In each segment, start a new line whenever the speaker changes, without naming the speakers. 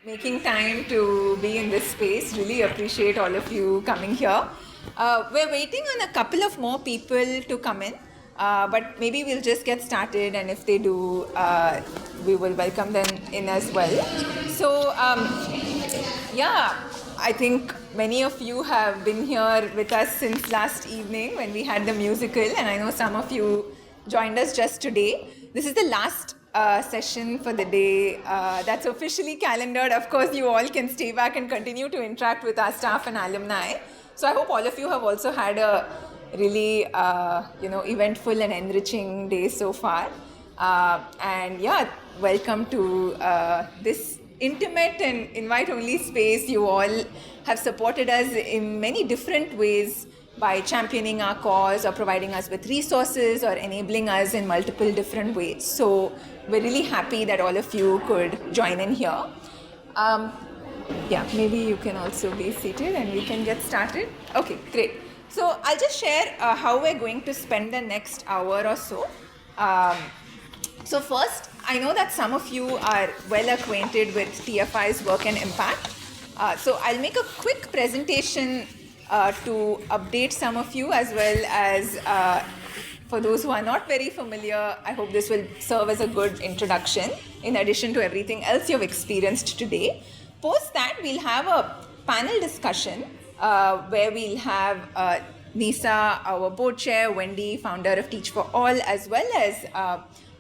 making time to be in this space. Really appreciate all of you coming here. We're waiting on a couple of more people to come in, but maybe we'll just get started, and if they do, we will welcome them in as well. So, I think many of you have been here with us since last evening when we had the musical, and I know some of you joined us just today. This is the last session for the day that's officially calendared. Of course, you all can stay back and continue to interact with our staff and alumni. So I hope all of you have also had a really eventful and enriching day so far. Welcome to this intimate and invite-only space. You all have supported us in many different ways by championing our cause or providing us with resources or enabling us in multiple different ways. So we're really happy that all of you could join in here. Maybe you can also be seated and we can get started. Okay, great. So I'll just share how we're going to spend the next hour or so. So first, I know that some of you are well acquainted with TFI's work and impact. So I'll make a quick presentation to update some of you, as well as for those who are not very familiar. I hope this will serve as a good introduction in addition to everything else you've experienced today. Post that, we'll have a panel discussion where we'll have Nisa, our board chair, Wendy, founder of Teach for All, as well as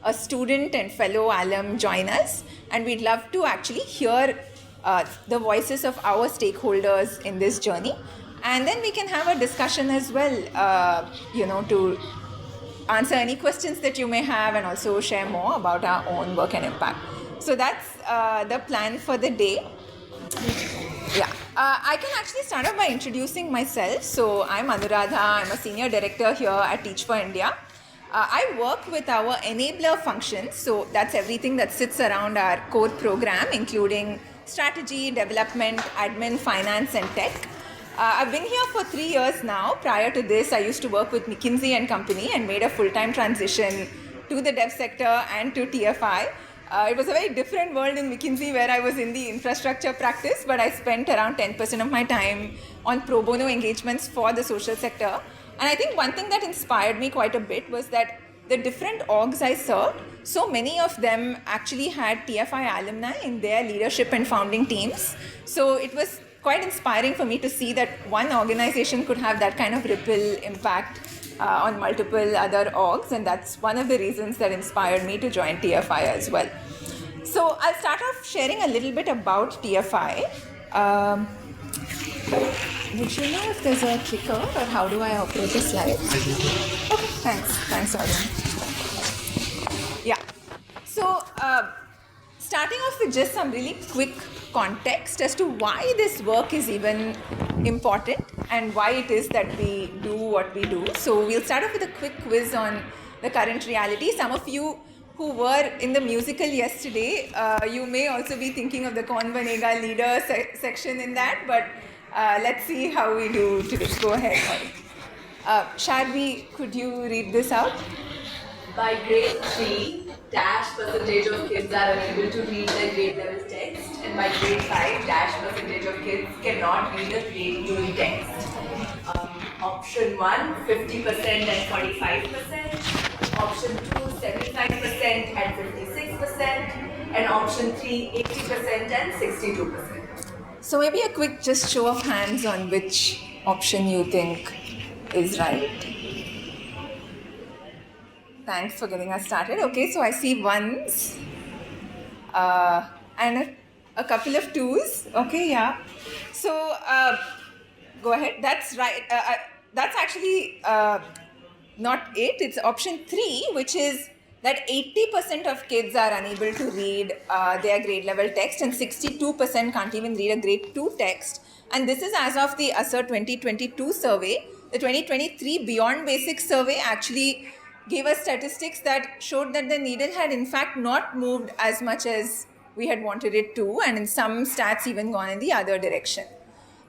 a student and fellow alum join us. And we'd love to actually hear the voices of our stakeholders in this journey. And then we can have a discussion as well, to answer any questions that you may have and also share more about our own work and impact. So that's the plan for the day. I can actually start off by introducing myself. So I'm Anuradha. I'm a senior director here at Teach for India. I work with our enabler functions. So that's everything that sits around our core program, including strategy, development, admin, finance, and tech. I've been here for 3 years now. Prior to this, I used to work with McKinsey and Company and made a full-time transition to the dev sector and to TFI. It was a very different world in McKinsey, where I was in the infrastructure practice, but I spent around 10% of my time on pro bono engagements for the social sector. And I think one thing that inspired me quite a bit was that the different orgs I served, so many of them actually had TFI alumni in their leadership and founding teams. So it was quite inspiring for me to see that one organization could have that kind of ripple impact on multiple other orgs, and that's one of the reasons that inspired me to join TFI as well. So I'll start off sharing a little bit about TFI. Would you know if there's a clicker, or how do I operate the slides? Okay, thanks, Arjun. So starting off with just some really quick context as to why this work is even important and why it is that we do what we do. So we'll start off with a quick quiz on the current reality. Some of you who were in the musical yesterday, you may also be thinking of the Kaun Banega leader section in that, but let's see how we do today. Go ahead. Sharvi, could you read this out?
By grade 3, %% of kids are unable to read the grade level text, and by grade 5, %% of kids cannot read the grade level text. Option 1, 50% and 45%. Option 2, 75% and 56%. And option 3, 80% and 62%.
So maybe a quick just show of hands on which option you think is right. Thanks for getting us started. Okay, so I see ones and a couple of twos. Okay, yeah. So go ahead. That's right. That's actually not it. It's option 3, which is that 80% of kids are unable to read their grade level text, and 62% can't even read a grade 2 text. And this is as of the ASER 2022 survey. The 2023 Beyond Basics survey actually gave us statistics that showed that the needle had in fact not moved as much as we had wanted it to, and in some stats even gone in the other direction.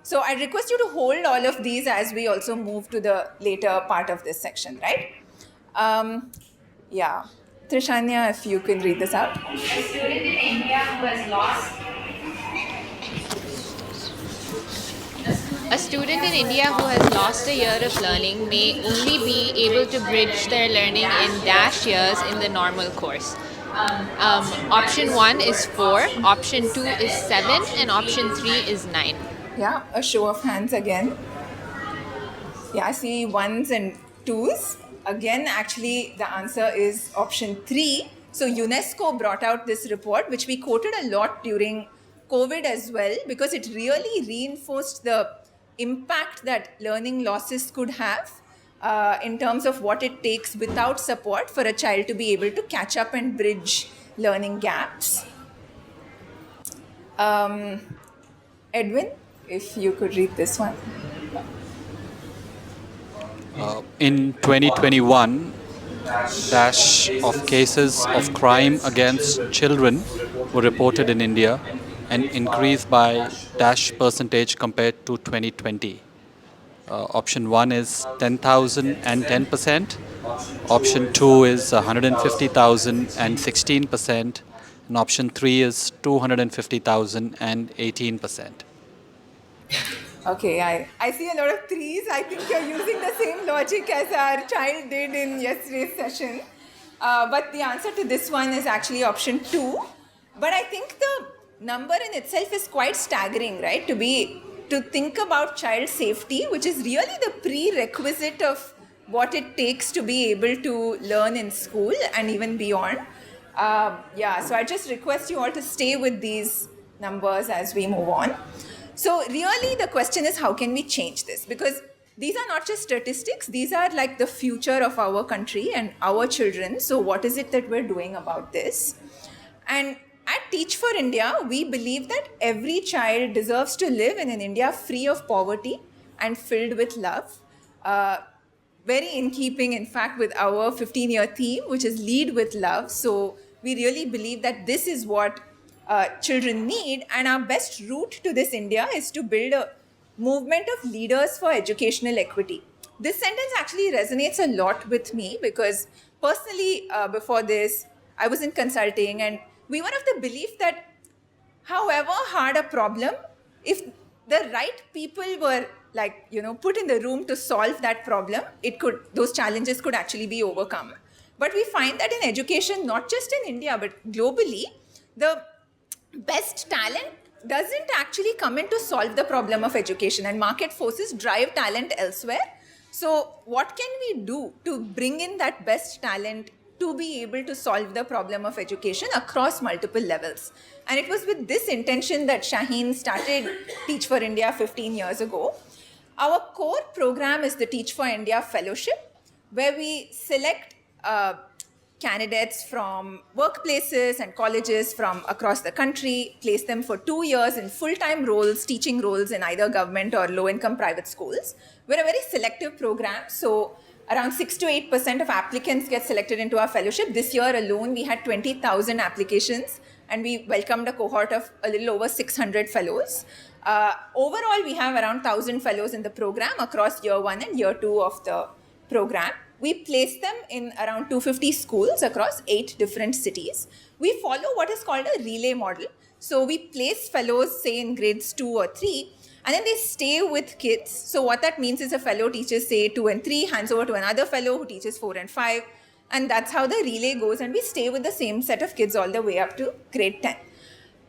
So I request you to hold all of these as we also move to the later part of this section, right? Trishanya, if you can read this out.
A student in India who has lost A student in India who has lost a year of learning may only be able to bridge their learning in dash years in the normal course. Option 1 is 4, option 2 is 7, and option 3 is 9.
Yeah, a show of hands again. Yeah, I see ones and twos. Again, actually, the answer is option 3. So, UNESCO brought out this report, which we quoted a lot during COVID as well, because it really reinforced the impact that learning losses could have in terms of what it takes without support for a child to be able to catch up and bridge learning gaps. Edwin, if you could read this one.
In 2021, dash of cases of crime against children were reported in India and increased by dash percentage compared to 2020. Option 1 is 10,010%. Option 2 is 150,000 and 16%. And option 3 is 250,000 and 18%.
Okay, I see a lot of threes. I think you're using the same logic as our child did in yesterday's session. But the answer to this one is actually option 2. But I think the number in itself is quite staggering, right? To think about child safety, which is really the prerequisite of what it takes to be able to learn in school and even beyond. So I just request you all to stay with these numbers as we move on. So really the question is, how can we change this? Because these are not just statistics, these are like the future of our country and our children. So what is it that we're doing about this? And at Teach for India, we believe that every child deserves to live in an India free of poverty and filled with love. Very in keeping, in fact, with our 15-year theme, which is Lead with Love. So we really believe that this is what children need, and our best route to this India is to build a movement of leaders for educational equity. This sentence actually resonates a lot with me because personally, before this, I was in consulting and we were of the belief that however hard a problem, if the right people were put in the room to solve that problem, those challenges could actually be overcome. But we find that in education, not just in India, but globally, the best talent doesn't actually come in to solve the problem of education, and market forces drive talent elsewhere. So what can we do to bring in that best talent to be able to solve the problem of education across multiple levels? And it was with this intention that Shaheen started Teach for India 15 years ago. Our core program is the Teach for India Fellowship, where we select candidates from workplaces and colleges from across the country, place them for 2 years in full-time roles, teaching roles in either government or low-income private schools. We're a very selective program, so around 6 to 8% of applicants get selected into our fellowship. This year alone, we had 20,000 applications, and we welcomed a cohort of a little over 600 fellows. Overall, we have around 1,000 fellows in the program across year 1 and year 2 of the program. We place them in around 250 schools across 8 different cities. We follow what is called a relay model. So we place fellows, say, in grades 2 or 3, and then they stay with kids. So what that means is a fellow teaches, say, 2 and 3, hands over to another fellow who teaches 4 and 5. And that's how the relay goes. And we stay with the same set of kids all the way up to grade 10.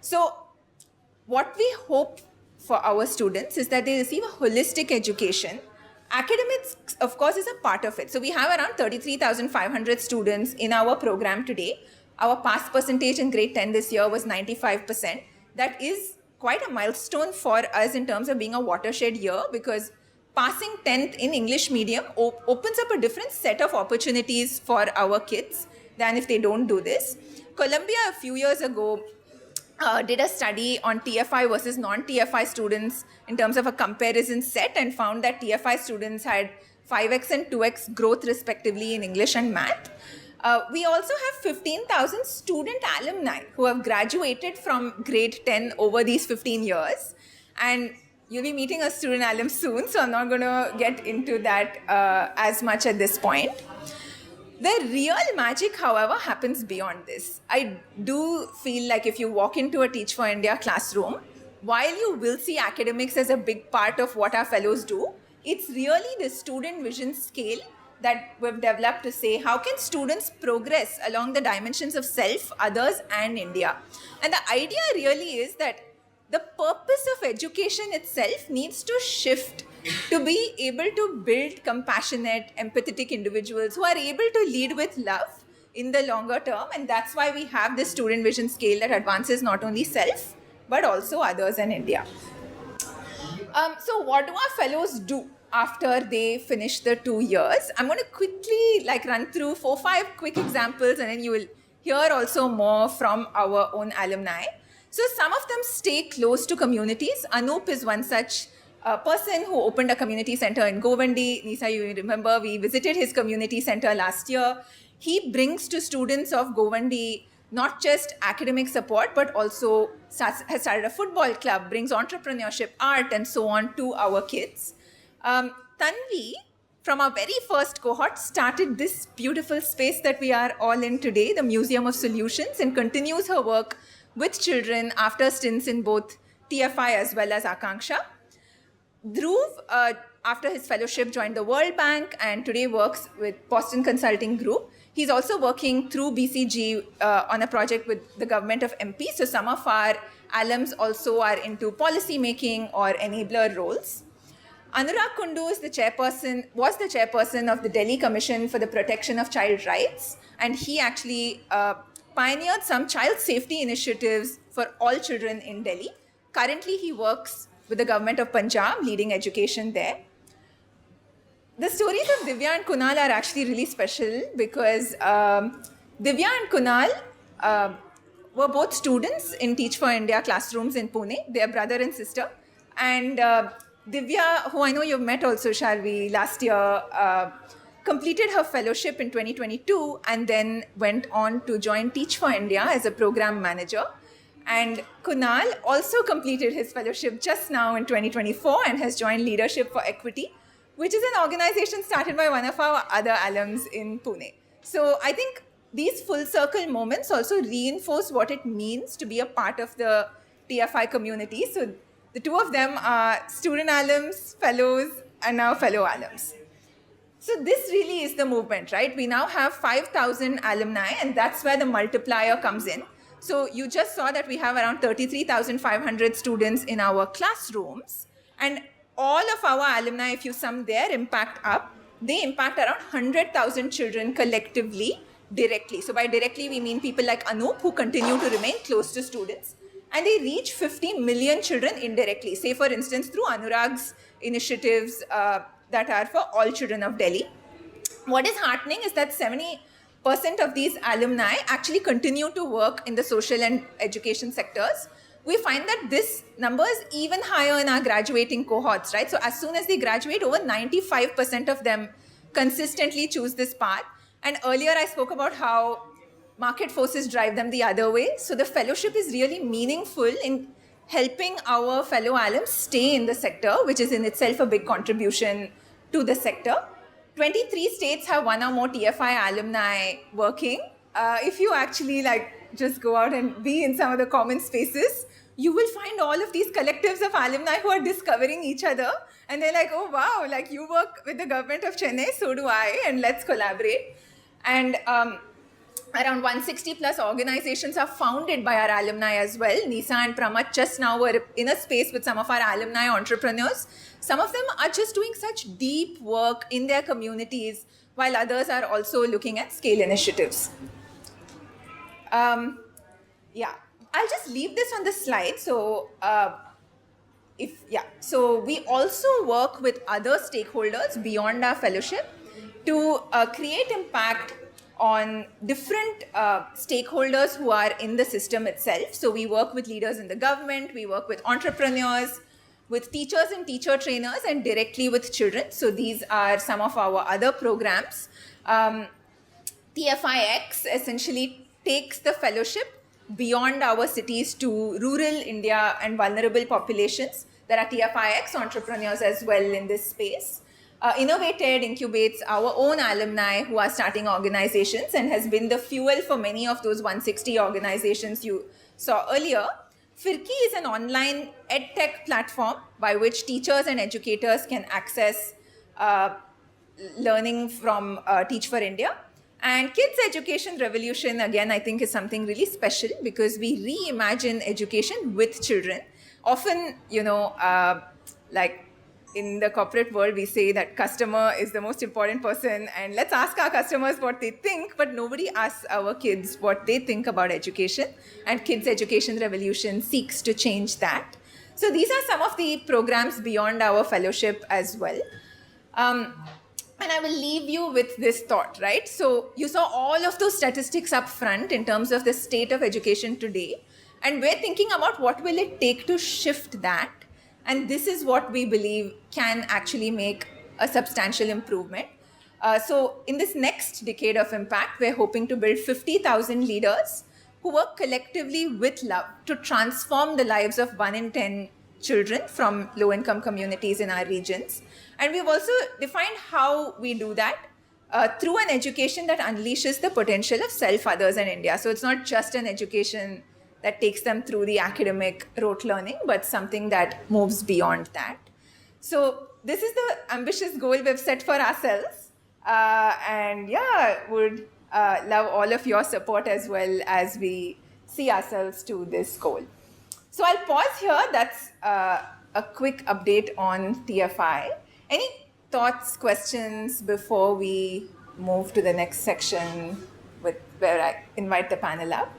So what we hope for our students is that they receive a holistic education. Academics, of course, is a part of it. So we have around 33,500 students in our program today. Our pass percentage in grade 10 this year was 95%. That is quite a milestone for us in terms of being a watershed year, because passing 10th in English medium opens up a different set of opportunities for our kids than if they don't do this. Columbia, a few years ago, did a study on TFI versus non-TFI students in terms of a comparison set, and found that TFI students had 5x and 2x growth respectively in English and math. We also have 15,000 student alumni who have graduated from grade 10 over these 15 years. And you'll be meeting a student alum soon, so I'm not going to get into that as much at this point. The real magic, however, happens beyond this. I do feel like if you walk into a Teach for India classroom, while you will see academics as a big part of what our fellows do, it's really the student vision scale that we've developed to say how can students progress along the dimensions of self, others, and India. And the idea really is that the purpose of education itself needs to shift to be able to build compassionate, empathetic individuals who are able to lead with love in the longer term. And that's why we have this student vision scale that advances not only self but also others and India. So what do our fellows do after they finish the 2 years? I'm going to quickly run through 4-5 quick examples, and then you will hear also more from our own alumni. So some of them stay close to communities. Anup is one such person who opened a community center in Govandi. Nisa, you remember we visited his community center last year. He brings to students of Govandi not just academic support, but also has started a football club, brings entrepreneurship, art, and so on to our kids. Tanvi, from our very first cohort, started this beautiful space that we are all in today, the Museum of Solutions, and continues her work with children after stints in both TFI as well as Akanksha. Dhruv, after his fellowship, joined the World Bank and today works with Boston Consulting Group. He's also working through BCG on a project with the government of MP. So some of our alums also are into policy making or enabler roles. Anurag Kundu was the chairperson of the Delhi Commission for the Protection of Child Rights, and he actually pioneered some child safety initiatives for all children in Delhi. Currently, he works with the government of Punjab, leading education there. The stories of Divya and Kunal are actually really special because Divya and Kunal were both students in Teach for India classrooms in Pune. They are brother and sister. And Divya, who I know you've met also, Sharvi, last year, completed her fellowship in 2022 and then went on to join Teach for India as a program manager. And Kunal also completed his fellowship just now in 2024 and has joined Leadership for Equity, which is an organization started by one of our other alums in Pune. So I think these full circle moments also reinforce what it means to be a part of the TFI community. So the two of them are student alums, fellows, and now fellow alums. So this really is the movement, right? We now have 5,000 alumni, and that's where the multiplier comes in. So you just saw that we have around 33,500 students in our classrooms, and all of our alumni, if you sum their impact up, they impact around 100,000 children collectively, directly. So by directly, we mean people like Anup, who continue to remain close to students, and they reach 50 million children indirectly, say for instance through Anurag's initiatives that are for all children of Delhi. What is heartening is that 70% of these alumni actually continue to work in the social and education sectors. We find that this number is even higher in our graduating cohorts, right? So as soon as they graduate, over 95% of them consistently choose this path. And earlier I spoke about how market forces drive them the other way. So the fellowship is really meaningful in helping our fellow alums stay in the sector, which is in itself a big contribution to the sector. 23 states have one or more TFI alumni working. If you actually just go out and be in some of the common spaces, you will find all of these collectives of alumni who are discovering each other. And they're like, oh, wow, you work with the government of Chennai, so do I, and let's collaborate. And around 160 plus organizations are founded by our alumni as well. Nisa and Pramat just now were in a space with some of our alumni entrepreneurs. Some of them are just doing such deep work in their communities, while others are also looking at scale initiatives. I'll just leave this on the slide. So, so we also work with other stakeholders beyond our fellowship to create impact on different stakeholders who are in the system itself. So we work with leaders in the government, we work with entrepreneurs, with teachers and teacher trainers, and directly with children. So these are some of our other programs. TFIX essentially takes the fellowship beyond our cities to rural India and vulnerable populations. There are TFIX entrepreneurs as well in this space. Innovated incubates our own alumni who are starting organizations and has been the fuel for many of those 160 organizations you saw earlier. Firki is an online edtech platform by which teachers and educators can access learning from Teach for India. And Kids Education Revolution, again, I think is something really special because we reimagine education with children. Often, like in the corporate world, we say that customer is the most important person and let's ask our customers what they think, but nobody asks our kids what they think about education. And Kids Education Revolution seeks to change that. So these are some of the programs beyond our fellowship as well. And I will leave you with this thought, right? So you saw all of those statistics up front in terms of the state of education today. And we're thinking about what will it take to shift that. And this is what we believe can actually make a substantial improvement. So in this next decade of impact, we're hoping to build 50,000 leaders who work collectively with love to transform the lives of 1 in 10 children from low-income communities in our regions. And we've also defined how we do that through an education that unleashes the potential of self, others, and India. So it's not just an education that takes them through the academic rote learning, but something that moves beyond that. So this is the ambitious goal we've set for ourselves. And yeah, would love all of your support as well as we see ourselves to this goal. So I'll pause here. That's a quick update on TFI. Any thoughts, questions before we move to the next section where I invite the panel up?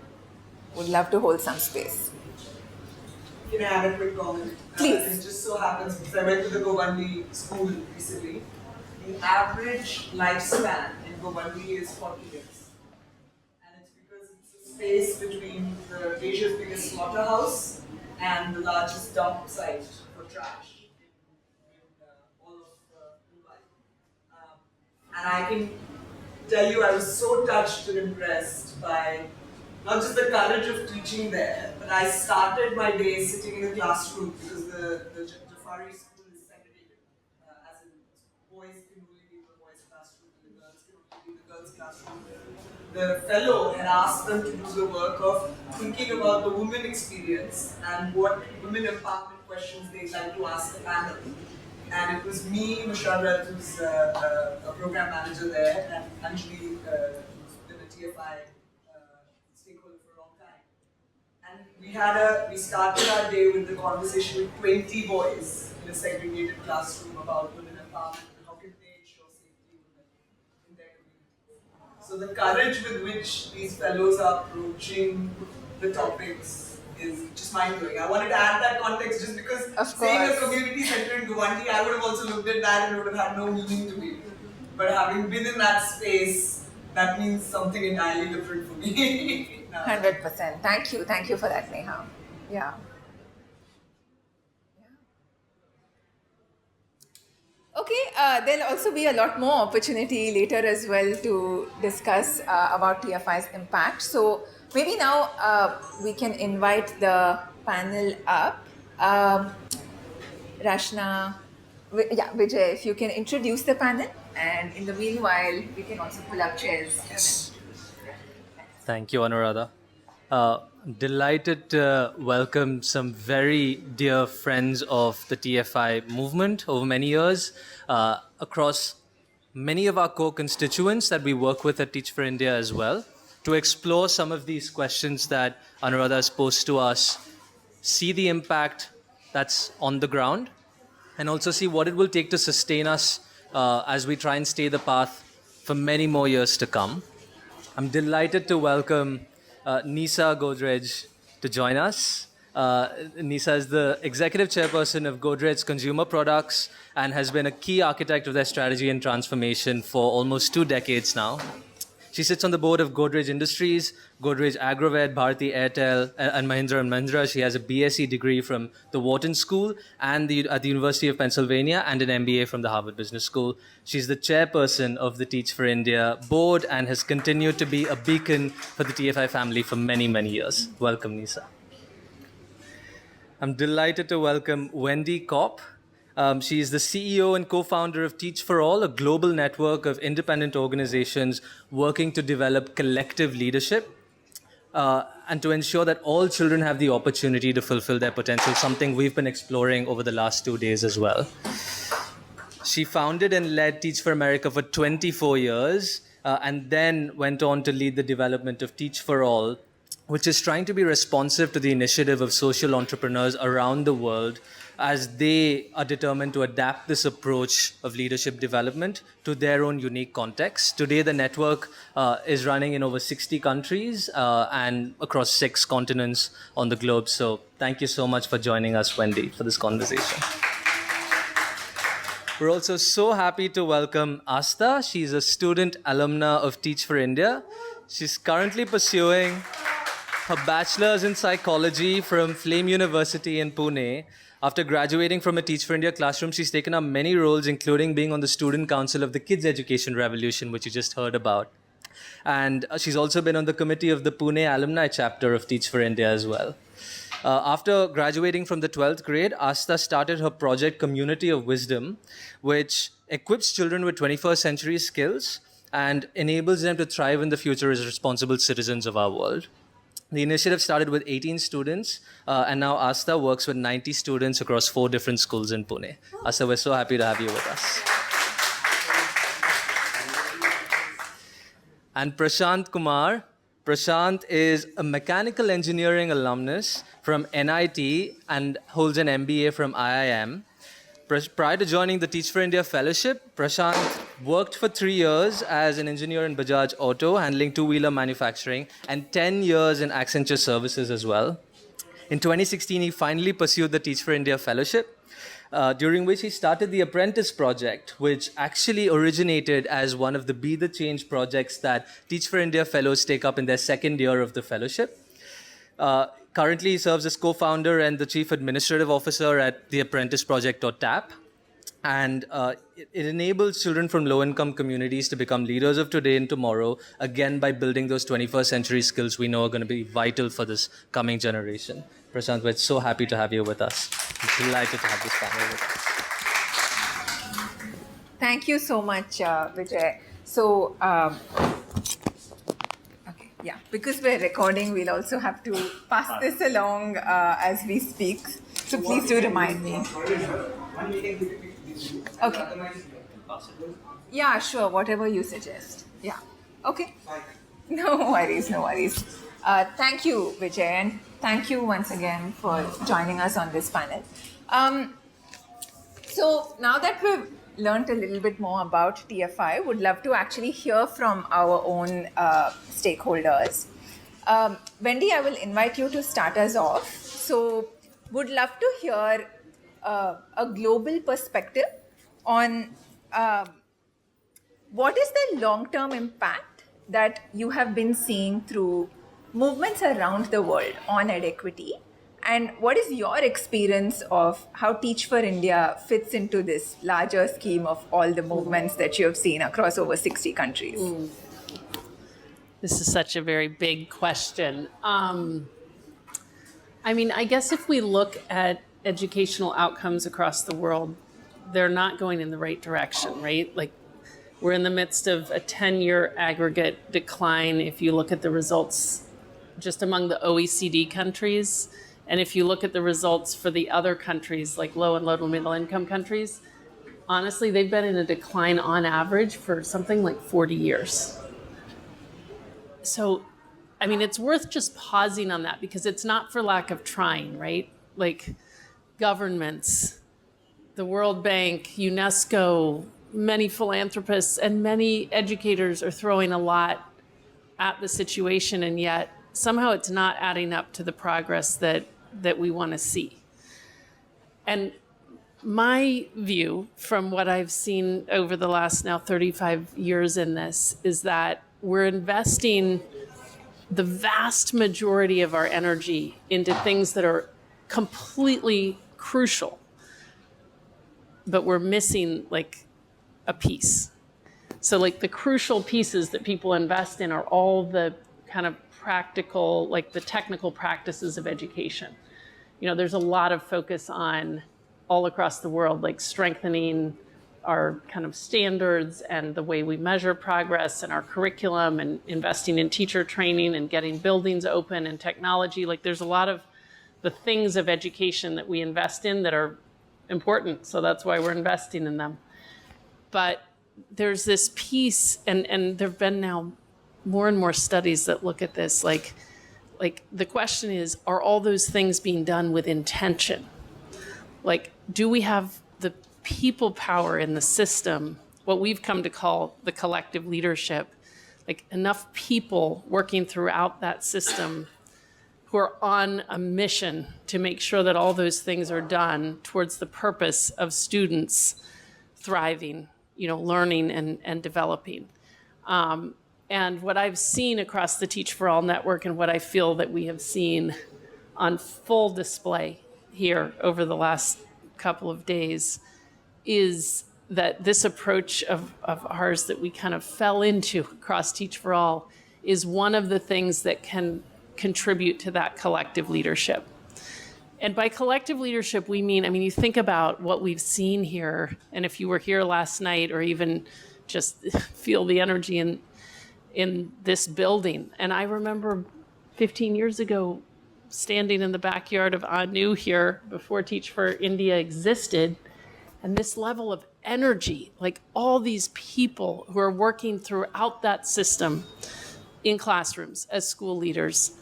Would love to hold some space.
Can I add a quick comment?
Please.
It just so happens because I went to the Govandi school recently. The average lifespan in Govandi is 40 years. And it's because it's a space between Asia's biggest slaughterhouse and the largest dump site for trash in all of Mumbai. And I can tell you I was so touched and impressed by not just the courage of teaching there, but I started my day sitting in a classroom because the Jafari school is segregated, as in boys can only be in the boys' classroom and the girls can only be in the girls' classroom. The fellow had asked them to do the work of thinking about the women experience and what women empowerment questions they'd like to ask the panel. And it was me, Musharrat, who's a program manager there, and Anjali, who's been a TFI stakeholder for a long time. And we started our day with the conversation with 20 boys in a segregated classroom about women empowerment and how can they ensure safety women in their communities. So the courage with which these fellows are approaching the topics is just mind-blowing. I wanted to add that context just because saying a community center in Guwahati, I would have also looked at that and it would have had no meaning to me. But having been in that space, that means something entirely different for me.
100%. Thank you for that, Neha. Yeah. Okay, there'll also be a lot more opportunity later as well to discuss about TFI's impact. So maybe now we can invite the panel up. Rashna, Vijay, if you can introduce the panel, and in the meanwhile, we can also pull up chairs.
Thank you, Anuradha. Delighted to welcome some very dear friends of the TFI movement over many years across many of our core constituents that we work with at Teach for India as well, to explore some of these questions that Anuradha has posed to us, see the impact that's on the ground, and also see what it will take to sustain us as we try and stay the path for many more years to come. I'm delighted to welcome Nisa Godrej to join us. Nisa is the executive chairperson of Godrej Consumer Products and has been a key architect of their strategy and transformation for almost 2 decades now. She sits on the board of Godrej Industries, Godrej Agrovet, Bharti Airtel, and Mahindra & Mahindra. She has a BSc degree from the Wharton School and at the University of Pennsylvania and an MBA from the Harvard Business School. She's the chairperson of the Teach for India board and has continued to be a beacon for the TFI family for many, many years. Welcome, Nisa. I'm delighted to welcome Wendy Kopp. She is the CEO and co-founder of Teach for All, a global network of independent organizations working to develop collective leadership. and to ensure that all children have the opportunity to fulfill their potential, something we've been exploring over the last 2 days as well. She founded and led Teach for America for 24 years, and then went on to lead the development of Teach for All, which is trying to be responsive to the initiative of social entrepreneurs around the world as they are determined to adapt this approach of leadership development to their own unique context. Today, the network is running in over 60 countries and across 6 continents on the globe. So thank you so much for joining us, Wendy, for this conversation. We're also so happy to welcome Asta. She's a student alumna of Teach for India. She's currently pursuing her bachelor's in psychology from Flame University in Pune. After graduating from a Teach for India classroom, she's taken up many roles, including being on the student council of the Kids Education Revolution, which you just heard about. And she's also been on the committee of the Pune alumni chapter of Teach for India as well. After graduating from the 12th grade, Asta started her project Community of Wisdom, which equips children with 21st century skills and enables them to thrive in the future as responsible citizens of our world. The initiative started with 18 students, and now Asta works with 90 students across 4 different schools in Pune. Asta, we're so happy to have you with us. And Prashant Kumar. Prashant is a mechanical engineering alumnus from NIT and holds an MBA from IIM. Prior to joining the Teach for India Fellowship, Prashant worked for 3 years as an engineer in Bajaj Auto, handling two-wheeler manufacturing, and 10 years in Accenture Services as well. In 2016, he finally pursued the Teach for India Fellowship, during which he started the Apprentice Project, which actually originated as one of the Be the Change projects that Teach for India Fellows take up in their second year of the fellowship. Currently, he serves as co-founder and the chief administrative officer at the Apprentice Project, or TAP. And it enables children from low-income communities to become leaders of today and tomorrow, again, by building those 21st century skills we know are going to be vital for this coming generation. Prashant, we're so happy to have you with us. I'm delighted to have this panel with us.
Thank you so much, Vijay. So, okay, yeah, because we're recording, we'll also have to pass this along as we speak. So please do remind me. Okay. Yeah, sure, whatever you suggest. Yeah. Okay. No worries, no worries. Thank you, Vijay, and thank you once again for joining us on this panel. So now that we've learned a little bit more about TFI, would love to actually hear from our own stakeholders. Wendy, I will invite you to start us off. So would love to hear a global perspective on what is the long-term impact that you have been seeing through movements around the world on ed equity, and what is your experience of how Teach for India fits into this larger scheme of all the movements that you have seen across over 60 countries?
This is such a very big question. I mean, I guess if we look at educational outcomes across the world, they're not going in the right direction, right? Like, we're in the midst of a 10-year aggregate decline if you look at the results just among the OECD countries. And if you look at the results for the other countries, like low and middle income countries, honestly, they've been in a decline on average for something like 40 years. So, I mean, it's worth just pausing on that, because it's not for lack of trying, right? Like, governments, the World Bank, UNESCO, many philanthropists and many educators are throwing a lot at the situation, and yet somehow it's not adding up to the progress that we want to see. And my view from what I've seen over the last now 35 years in this is that we're investing the vast majority of our energy into things that are completely crucial, but we're missing like a piece. So like the crucial pieces that people invest in are all the kind of practical, like the technical practices of education. You know, there's a lot of focus on all across the world, like strengthening our kind of standards and the way we measure progress and our curriculum and investing in teacher training and getting buildings open and technology. Like there's a lot of the things of education that we invest in that are important. So that's why we're investing in them. But there's this piece, and there have been now more and more studies that look at this, like the question is, are all those things being done with intention? Like, do we have the people power in the system, what we've come to call the collective leadership, like enough people working throughout that system who are on a mission to make sure that all those things are done towards the purpose of students thriving, learning and developing. And what I've seen across the Teach for All network and what I feel that we have seen on full display here over the last couple of days is that this approach of ours that we kind of fell into across Teach for All is one of the things that can contribute to that collective leadership. And by collective leadership, we mean, you think about what we've seen here, and if you were here last night or even just feel the energy in this building. And I remember 15 years ago standing in the backyard of ANU here before Teach for India existed, and this level of energy, like all these people who are working throughout that system in classrooms, as school leaders,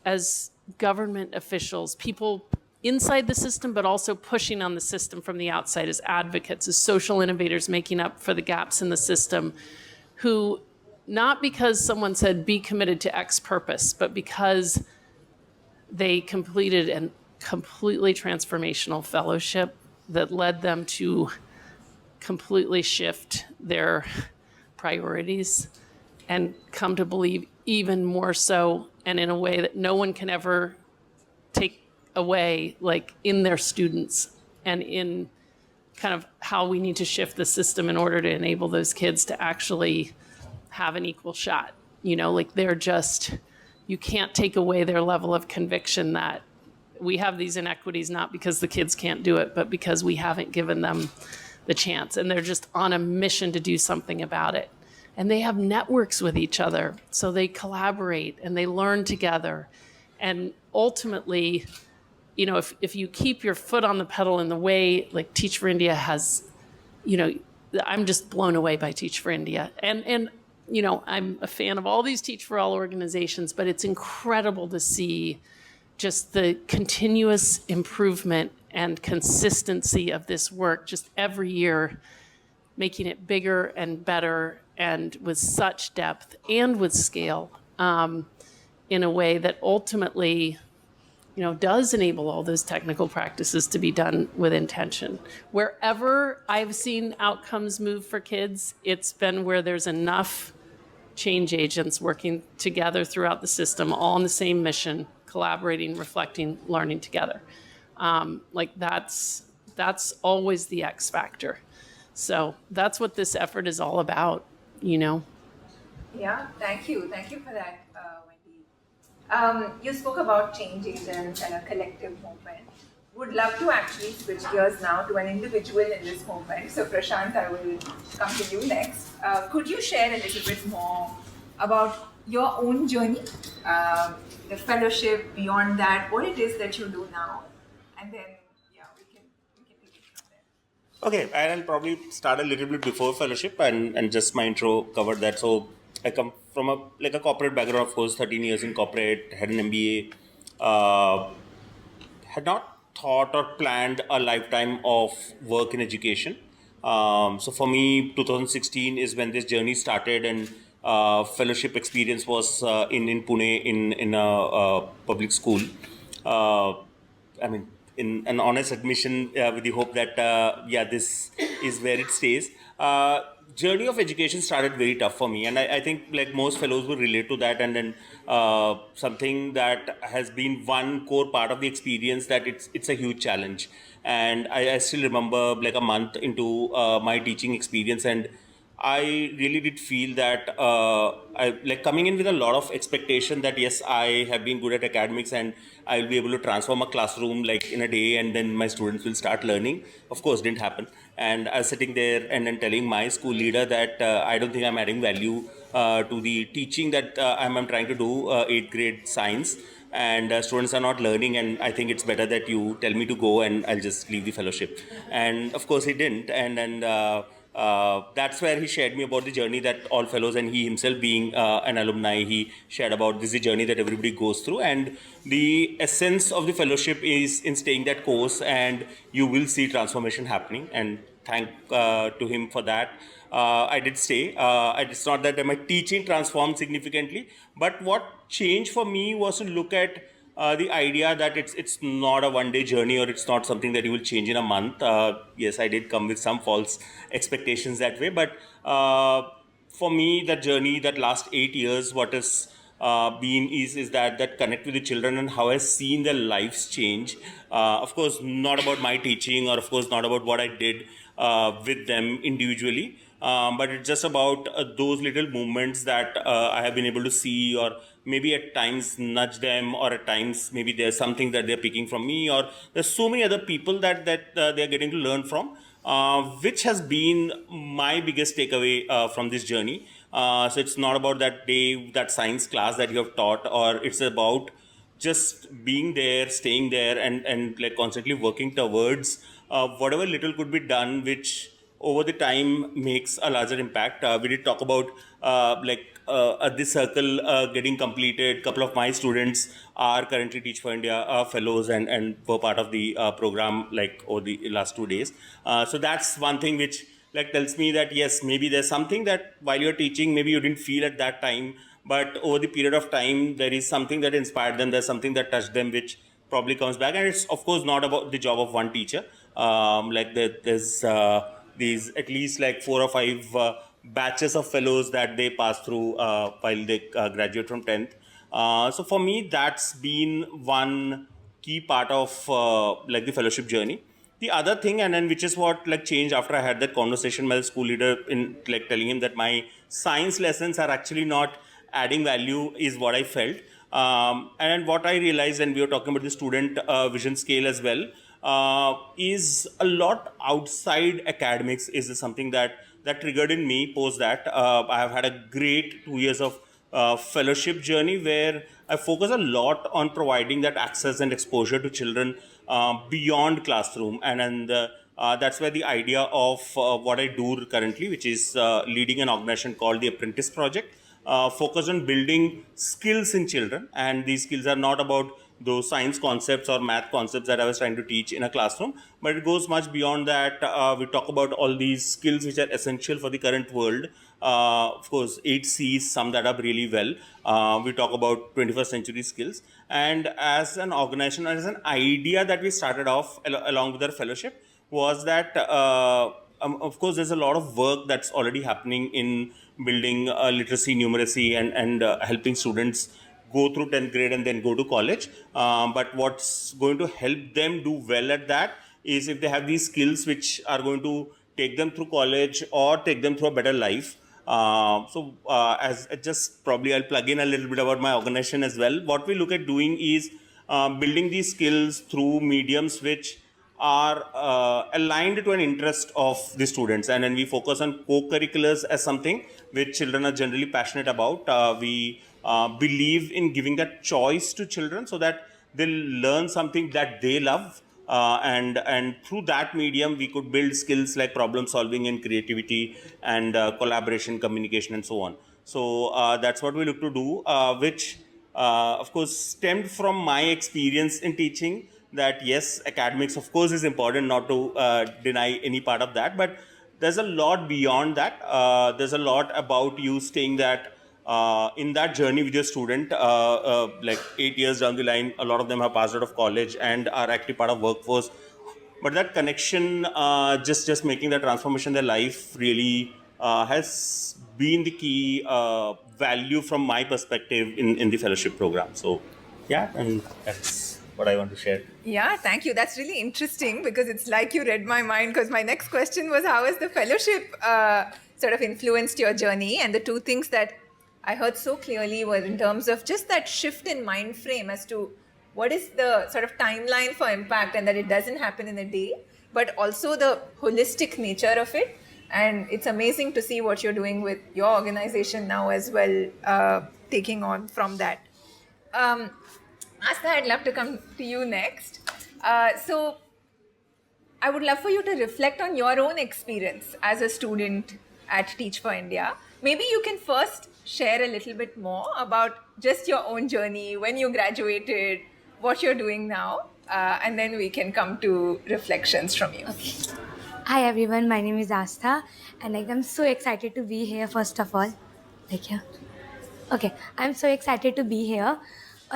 as government officials, people inside the system, but also pushing on the system from the outside as advocates, as social innovators making up for the gaps in the system, who, not because someone said be committed to X purpose, but because they completed a completely transformational fellowship that led them to completely shift their priorities and come to believe even more so, and in a way that no one can ever take away, like in their students and in kind of how we need to shift the system in order to enable those kids to actually have an equal shot. Like they're just, you can't take away their level of conviction that we have these inequities not because the kids can't do it, but because we haven't given them the chance. And they're just on a mission to do something about it. And they have networks with each other. So they collaborate and they learn together. And ultimately, if you keep your foot on the pedal in the way like Teach for India has, I'm just blown away by Teach for India. And I'm a fan of all these Teach for All organizations, but it's incredible to see just the continuous improvement and consistency of this work just every year, making it bigger and better and with such depth and with scale in a way that ultimately, does enable all those technical practices to be done with intention. Wherever I've seen outcomes move for kids, it's been where there's enough change agents working together throughout the system, all on the same mission, collaborating, reflecting, learning together. That's always the X factor. So that's what this effort is all about,
Yeah, thank you. Thank you for that, Wendy. You spoke about change agents and a collective movement. Would love to actually switch gears now to an individual in this movement. So Prashant, I will come to you next. Could you share a little bit more about your own journey, the fellowship, beyond that, what it is that you do now? And then, we can take it from there.
Okay, and I'll probably start a little bit before fellowship and just my intro covered that. So I come from a corporate background, of course, 13 years in corporate, had an MBA, had not thought or planned a lifetime of work in education. So for me, 2016 is when this journey started, and fellowship experience was in Pune in a public school. In an honest admission, with the hope that this is where it stays. Journey of education started very tough for me, and I think like most fellows will relate to that. And then something that has been one core part of the experience, that it's a huge challenge. And I still remember like a month into my teaching experience, and I really did feel that I like coming in with a lot of expectation that yes, I have been good at academics and I'll be able to transform a classroom like in a day, and then my students will start learning. Of course, didn't happen. And I was sitting there and then telling my school leader that I don't think I'm adding value to the teaching that I'm trying to do, 8th grade science, and students are not learning, and I think it's better that you tell me to go and I'll just leave the fellowship. And of course he didn't, and that's where he shared me about the journey that all fellows, and he himself being an alumni, he shared about this is the journey that everybody goes through, and the essence of the fellowship is in staying that course, and you will see transformation happening. And thank to him for that. I did stay. It's not that my teaching transformed significantly, but what changed for me was to look at the idea that it's not a one-day journey, or it's not something that you will change in a month. Yes, I did come with some false expectations that way, but for me, that journey, that last 8 years, what has been is that connect with the children and how I've seen their lives change. Of course, not about my teaching, or of course not about what I did with them individually. But it's just about those little movements that I have been able to see, or maybe at times nudge them, or at times maybe there's something that they're picking from me, or there's so many other people that they're getting to learn from, which has been my biggest takeaway from this journey. So it's not about that day, that science class that you have taught, or it's about just being there, staying there, and like constantly working towards whatever little could be done, which over the time makes a larger impact. We did talk about this circle getting completed. Couple of my students are currently Teach for India fellows, and were part of the program like over the last 2 days. So that's one thing which like tells me that yes, maybe there's something that while you're teaching, maybe you didn't feel at that time, but over the period of time, there is something that inspired them. There's something that touched them, which probably comes back. And it's of course not about the job of one teacher. There's these at least like 4 or 5 batches of fellows that they pass through while they graduate from 10th. So for me, that's been one key part of like the fellowship journey. The other thing, and then which is what like changed after I had that conversation with the school leader, in like telling him that my science lessons are actually not adding value, is what I felt. And what I realized, and we were talking about the student vision scale as well, is a lot outside academics is something that triggered in me post that. I have had a great 2 years of fellowship journey where I focus a lot on providing that access and exposure to children beyond classroom, and that's where the idea of what I do currently, which is leading an organization called the Apprentice Project, focused on building skills in children. And these skills are not about those science concepts or math concepts that I was trying to teach in a classroom, but it goes much beyond that. We talk about all these skills which are essential for the current world. Of course, 8 C's sum that up really well. We talk about 21st century skills. And as an organization, as an idea that we started off along with our fellowship, was that of course there's a lot of work that's already happening in building literacy, numeracy, and helping students go through 10th grade and then go to college. But what's going to help them do well at that is if they have these skills which are going to take them through college or take them through a better life. As just probably I'll plug in a little bit about my organization as well. What we look at doing is building these skills through mediums which are aligned to an interest of the students, and then we focus on co-curriculars as something which children are generally passionate about. We believe in giving that choice to children so that they'll learn something that they love, and through that medium we could build skills like problem solving and creativity and collaboration, communication, and so on. So that's what we look to do, which of course stemmed from my experience in teaching, that yes, academics of course is important, not to deny any part of that, but there's a lot beyond that. There's a lot about you staying that in that journey with your student. Like 8 years down the line, a lot of them have passed out of college and are active part of workforce, but that connection, just making that transformation in their life really has been the key value from my perspective in the fellowship program. So yeah, and that's what what I want to share.
Yeah, thank you. That's really interesting because it's like you read my mind. Because my next question was, how has the fellowship sort of influenced your journey? And the two things that I heard so clearly were in terms of just that shift in mind frame as to what is the sort of timeline for impact, and that it doesn't happen in a day, but also the holistic nature of it. And it's amazing to see what you're doing with your organization now as well, taking on from that. Asta, I'd love to come to you next. So, I would love for you to reflect on your own experience as a student at Teach for India. Maybe you can first share a little bit more about just your own journey, when you graduated, what you're doing now, and then we can come to reflections from you.
Okay. Hi everyone, my name is Astha, and I'm so excited to be here. First of all, here. Okay, I'm so excited to be here.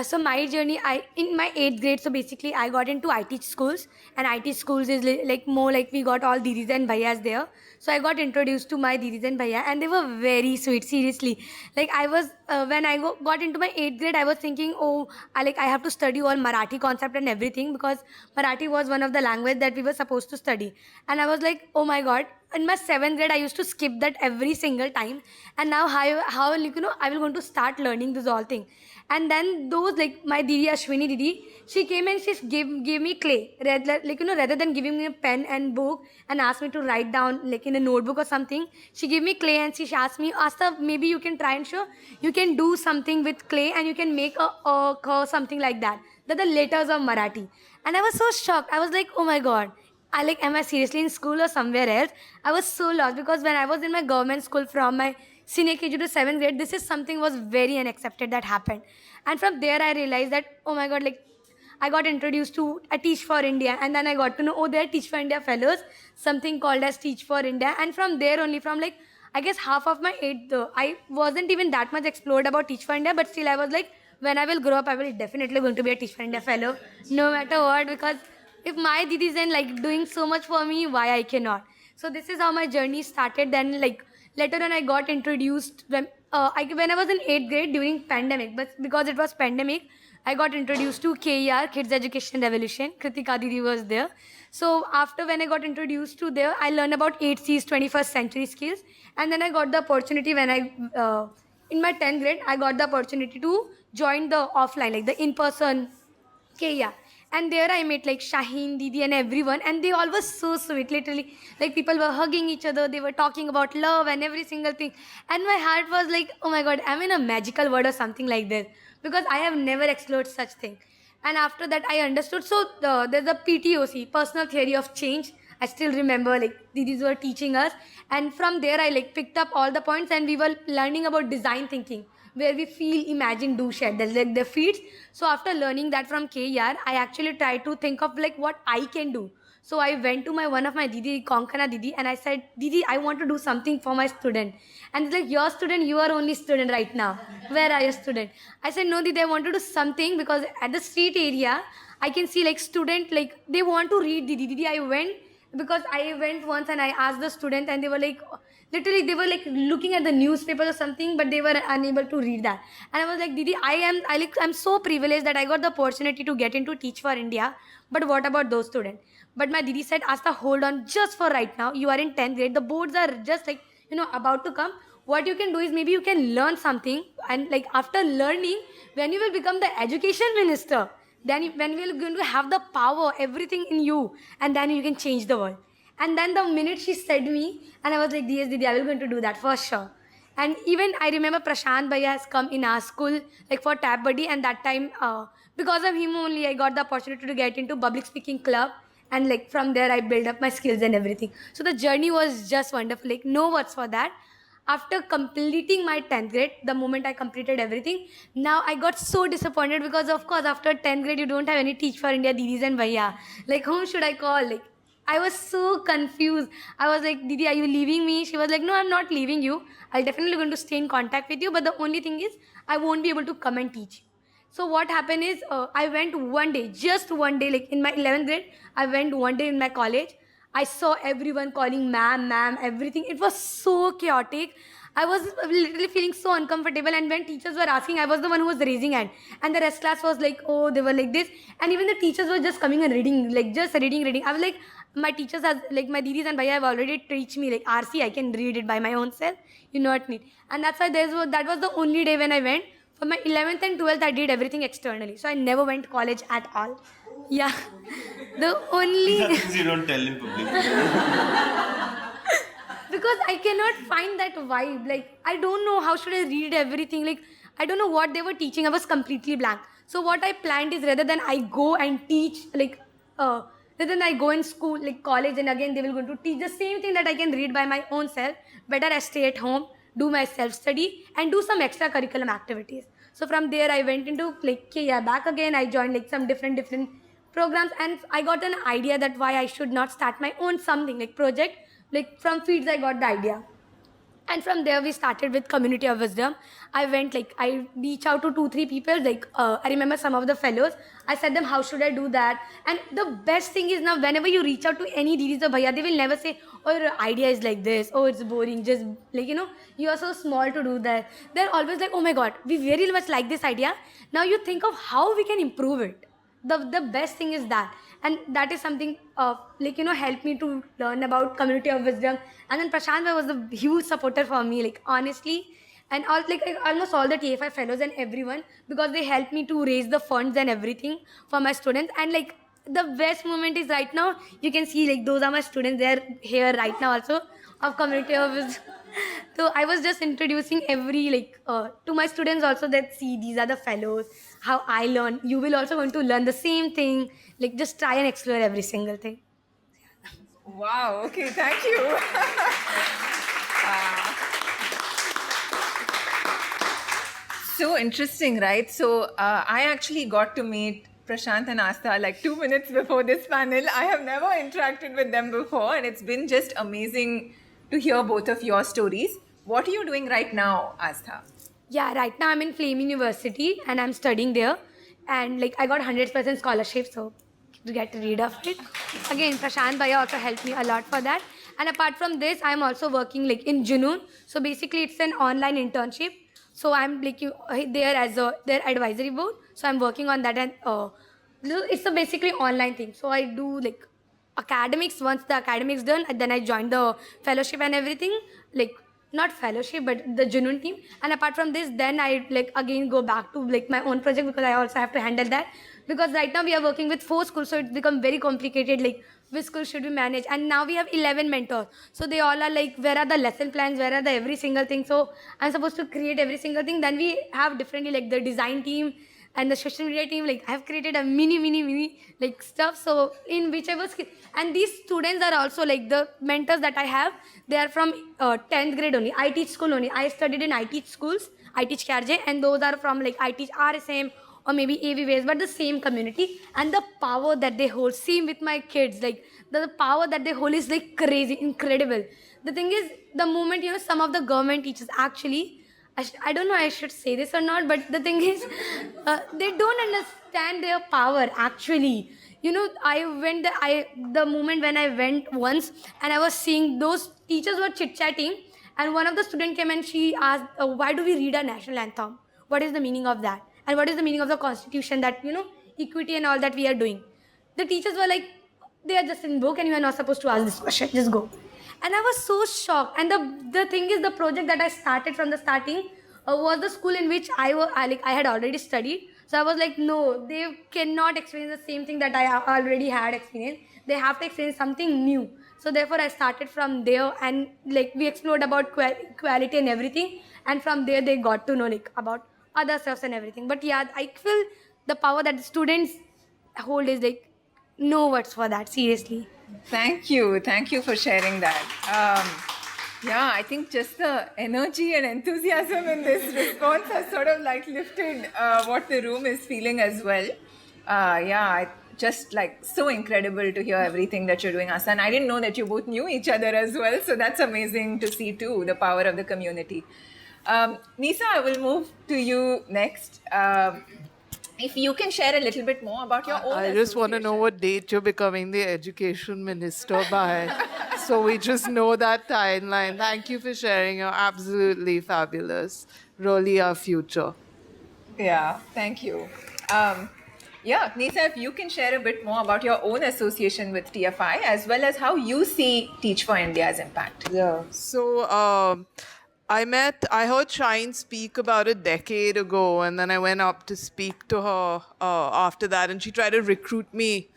So my journey, in my 8th grade, so basically I got into IT schools, and IT schools is more like we got all didis and bhaiyas there. So I got introduced to my didis and bhaiya, and they were very sweet, seriously. Like I was, when I got into my 8th grade, I was thinking, oh, I have to study all Marathi concept and everything, because Marathi was one of the language that we were supposed to study. And I was like, oh my God. In my 7th grade, I used to skip that every single time. And now how I will going to start learning this all thing. And then those, like my Didi, Ashwini Didi, she came and she gave me clay. Rather than giving me a pen and book and asked me to write down like in a notebook or something, she gave me clay and she asked me, Asta, maybe you can try and show, you can do something with clay and you can make a something like that. That the letters of Marathi. And I was so shocked. I was like, oh my God. Am I seriously in school or somewhere else? I was so lost, because when I was in my government school from my senior KG to 7th grade, this is something was very unaccepted that happened. And from there I realized that, oh my God, like I got introduced to a Teach for India, and then I got to know, oh, there are Teach for India fellows, something called as Teach for India. And from there only, from like, I guess half of my 8th, I wasn't even that much explored about Teach for India, but still I was like, when I will grow up, I will definitely going to be a Teach for India fellow, no matter what, because if my didis and like doing so much for me, why I cannot? So this is how my journey started. Then like later on I got introduced when I was in 8th grade during pandemic, but because it was pandemic, I got introduced to KER, Kids Education Revolution. Kritika Didi was there. So after when I got introduced to there, I learned about 8 C's, 21st century skills. And then I got the opportunity when in my 10th grade, I got the opportunity to join the offline, like the in-person KER. And there I met like Shaheen, Didi and everyone, and they all were so sweet, literally. Like people were hugging each other, they were talking about love and every single thing. And my heart was like, oh my God, I'm in a magical world or something like this, because I have never explored such thing. And after that I understood, so there's a PTOC, Personal Theory of Change. I still remember like Didis were teaching us. And from there I like picked up all the points, and we were learning about design thinking, where we feel, imagine, do, share. That's like the feeds. So after learning that from KER, I actually tried to think of like what I can do. So I went to one of my Didi, Konkana Didi, and I said, Didi, I want to do something for my student. And it's like, your student, you are only student right now. Where are your student? I said, no, Didi, I want to do something, because at the street area, I can see like student, like they want to read Didi. Didi, I went, because I went once and I asked the student, and they were like, literally they were like looking at the newspaper or something, but they were unable to read that. And I was like, Didi, I'm so privileged that I got the opportunity to get into Teach for India, but what about those students? But my Didi said, Asta, hold on, just for right now, you are in 10th grade, the boards are just like, about to come. What you can do is maybe you can learn something, and like after learning, when you will become the education minister, then when we are going to have the power, everything in you, and then you can change the world. And then the minute she said me, and I was like, yes, Didi, I will going to do that for sure. And even I remember Prashant Bhaiya has come in our school like for Tab Buddy, and that time because of him only I got the opportunity to get into public speaking club, and like from there I built up my skills and everything. So the journey was just wonderful, like no words for that. After completing my 10th grade, the moment I completed everything, now I got so disappointed, because of course after 10th grade you don't have any Teach for India Didis and Bhaiya. Like whom should I call? Like I was so confused. I was like, Didi, are you leaving me? She was like, no, I'm not leaving you. I'll definitely going to stay in contact with you. But the only thing is, I won't be able to come and teach you. So what happened is, I went one day, just one day, like in my 11th grade, I went one day in my college. I saw everyone calling ma'am, everything. It was so chaotic. I was literally feeling so uncomfortable. And when teachers were asking, I was the one who was raising hand. And the rest class was like, oh, they were like this. And even the teachers were just coming and reading, like just reading. I was like, my teachers has, like my didis and bhaiya have already teach me like RC, I can read it by my own self. You not need. And that's why that was the only day when I went. For my 11th and 12th, I did everything externally. So I never went to college at all. Yeah. The only...
You don't tell in public.
Because I cannot find that vibe. Like, I don't know how should I read everything. Like, I don't know what they were teaching. I was completely blank. So what I planned is rather than I go and teach, like, rather than I go in school, like college, and again they will go to teach the same thing that I can read by my own self. Better I stay at home, do my self-study, and do some extra curriculum activities. So from there I went into like, yeah, back again. I joined like some different programs, and I got an idea that why I should not start my own something like project. Like from Feeds, I got the idea. And from there, we started with Community of Wisdom. I reach out to 2-3 people. I remember some of the fellows. I said them, how should I do that? And the best thing is now, whenever you reach out to any didis or bhaiya, they will never say, oh, your idea is like this. Oh, it's boring. Just like, you are so small to do that. They're always like, oh my God, we very much like this idea. Now you think of how we can improve it. The best thing is that. And that is something helped me to learn about Community of Wisdom. And then Prashant was a huge supporter for me, like honestly. And almost all the TFI fellows and everyone, because they helped me to raise the funds and everything for my students. And like the best moment is right now, you can see like those are my students. They're here right now also of Community of Wisdom. So I was just introducing to my students also that see these are the fellows, how I learn. You will also going to learn the same thing. Like just try and explore every single thing.
Wow, okay, thank you. So interesting, right? So I actually got to meet Prashant and Astha like 2 minutes before this panel. I have never interacted with them before, and it's been just amazing to hear both of your stories. What are you doing right now, Astha?
Yeah, right now I'm in Flame University and I'm studying there. And like I got 100% scholarship, so to get rid of it. Again, Prashant Bhaiya also helped me a lot for that. And apart from this, I'm also working like in Junoon. So basically it's an online internship. So I'm like there as their advisory board. So I'm working on that, and it's a basically online thing. So I do like academics. Once the academics done, and then I joined the fellowship and everything. Like not fellowship, but the Junoon team. And apart from this, then I like again go back to like my own project, because I also have to handle that. Because right now we are working with 4 schools, so it's become very complicated. Like which school should we manage? And now we have 11 mentors. So they all are like, where are the lesson plans? Where are the every single thing? So I'm supposed to create every single thing. Then we have differently like the design team and the social media team. Like I've created a mini like stuff. So in whichever skill, and these students are also like the mentors that I have. They are from 10th grade only. I teach school only. I studied in I teach schools. I teach KRJ, and those are from like I teach RSM or maybe AV but the same community. And the power that they hold, same with my kids, like the power that they hold is like crazy, incredible. The thing is, the moment, some of the government teachers actually, I don't know I should say this or not, but the thing is, they don't understand their power actually. The moment when I went once and I was seeing those teachers were chit-chatting, and one of the students came and she asked, why do we read our national anthem? What is the meaning of that? And what is the meaning of the constitution that, equity and all that we are doing? The teachers were like, they are just in book and you are not supposed to ask this question, just go. And I was so shocked. And the thing is, the project that I started from the starting was the school in which I had already studied. So I was like, no, they cannot experience the same thing that I already had experienced. They have to experience something new. So therefore I started from there, and like we explored about equality and everything. And from there they got to know like about other stuffs and everything. But yeah, I feel the power that the students hold is like no words for that, seriously.
Thank you for sharing that. Yeah, I think just the energy and enthusiasm in this response has sort of like lifted what the room is feeling as well. Just like so incredible to hear everything that you're doing, Asa. And I didn't know that you both knew each other as well. So that's amazing to see too, the power of the community. Nisa, I will move to you next. If you can share a little bit more about your own
I just want to know what date you're becoming the education minister by. So we just know that timeline. Thank you for sharing. You're absolutely fabulous. Really our future.
Yeah, thank you. Yeah, Nisa, if you can share a bit more about your own association with TFI as well as how you see Teach for India's impact.
Yeah. So I heard Shine speak about a decade ago, and then I went up to speak to her after that, and she tried to recruit me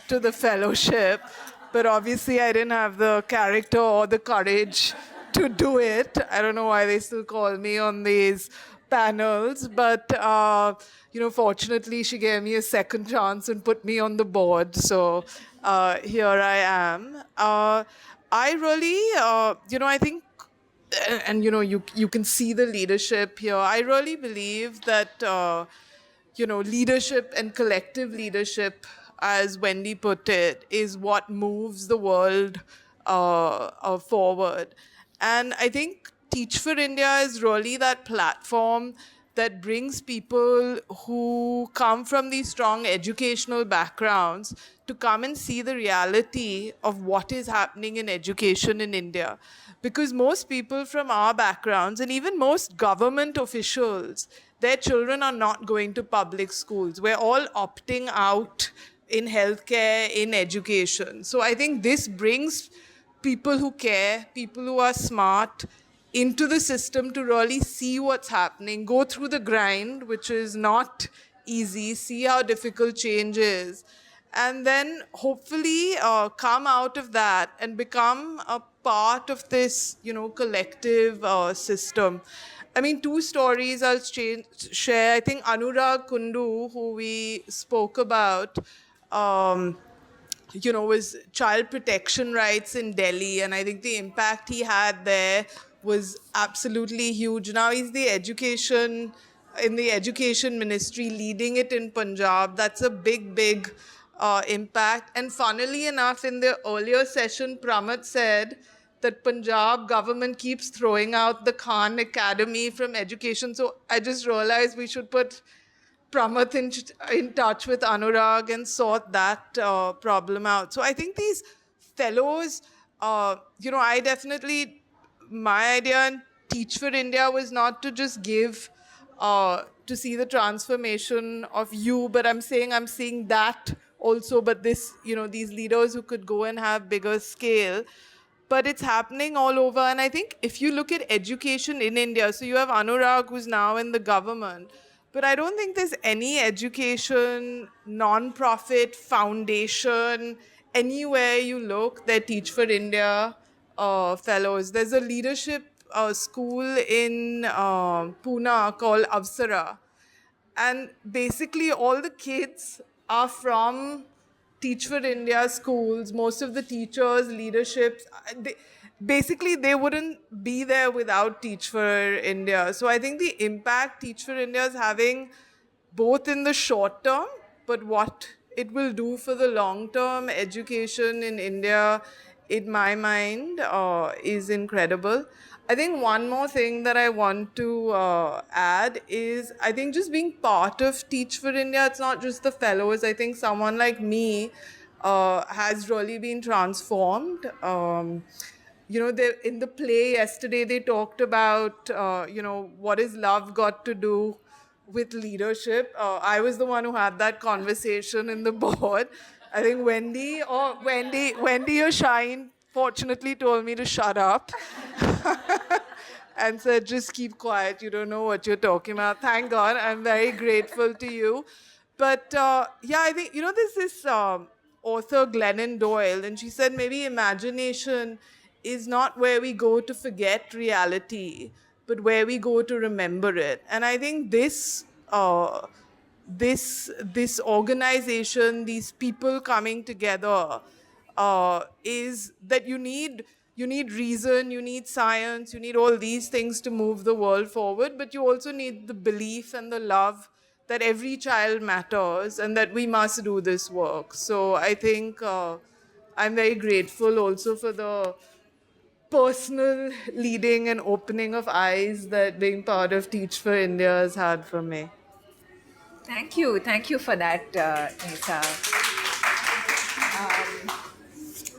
to the fellowship. But obviously, I didn't have the character or the courage to do it. I don't know why they still call me on these panels, but fortunately, she gave me a second chance and put me on the board. So here I am. I really, I think, and you can see the leadership here. I really believe that leadership and collective leadership, as Wendy put it, is what moves the world forward. And I think Teach for India is really that platform that brings people who come from these strong educational backgrounds to come and see the reality of what is happening in education in India. Because most people from our backgrounds, and even most government officials, their children are not going to public schools. We're all opting out in healthcare, in education. So I think this brings people who care, people who are smart, into the system to really see what's happening, go through the grind, which is not easy, see how difficult change is, and then hopefully come out of that and become a part of this, collective system. I mean, two stories I'll share. I think Anurag Kundu, who we spoke about, was child protection rights in Delhi, and I think the impact he had there was absolutely huge. Now he's in the education ministry, leading it in Punjab. That's a big impact. And funnily enough, in the earlier session, Pramod said that Punjab government keeps throwing out the Khan Academy from education. So I just realized we should put Pramod in touch with Anurag and sort that problem out. So I think these fellows, my idea in Teach for India was not to just give to see the transformation of you, but I'm seeing that also, but these leaders who could go and have bigger scale. But it's happening all over. And I think if you look at education in India, so you have Anurag, who's now in the government, but I don't think there's any education, non-profit, foundation, anywhere you look, they're Teach for India fellows. There's a leadership school in Pune called Avsara. And basically all the kids are from Teach for India schools. Most of the teachers, leaderships, they wouldn't be there without Teach for India. So I think the impact Teach for India is having both in the short term, but what it will do for the long term education in India, in my mind, is incredible. I think one more thing that I want to add is, I think just being part of Teach for India, it's not just the fellows. I think someone like me has really been transformed. In the play yesterday, they talked about, what has love got to do with leadership. I was the one who had that conversation in the board. I think Wendy or Shine fortunately told me to shut up and said, just keep quiet. You don't know what you're talking about. Thank God. I'm very grateful to you. But I think, there's this author, Glennon Doyle, and she said maybe imagination is not where we go to forget reality, but where we go to remember it. And I think this organization, these people coming together, is that you need reason, you need science, you need all these things to move the world forward, but you also need the belief and the love that every child matters and that we must do this work. So I think I'm very grateful also for the personal leading and opening of eyes that being part of Teach for India has had for me.
Thank you for that, Nisa.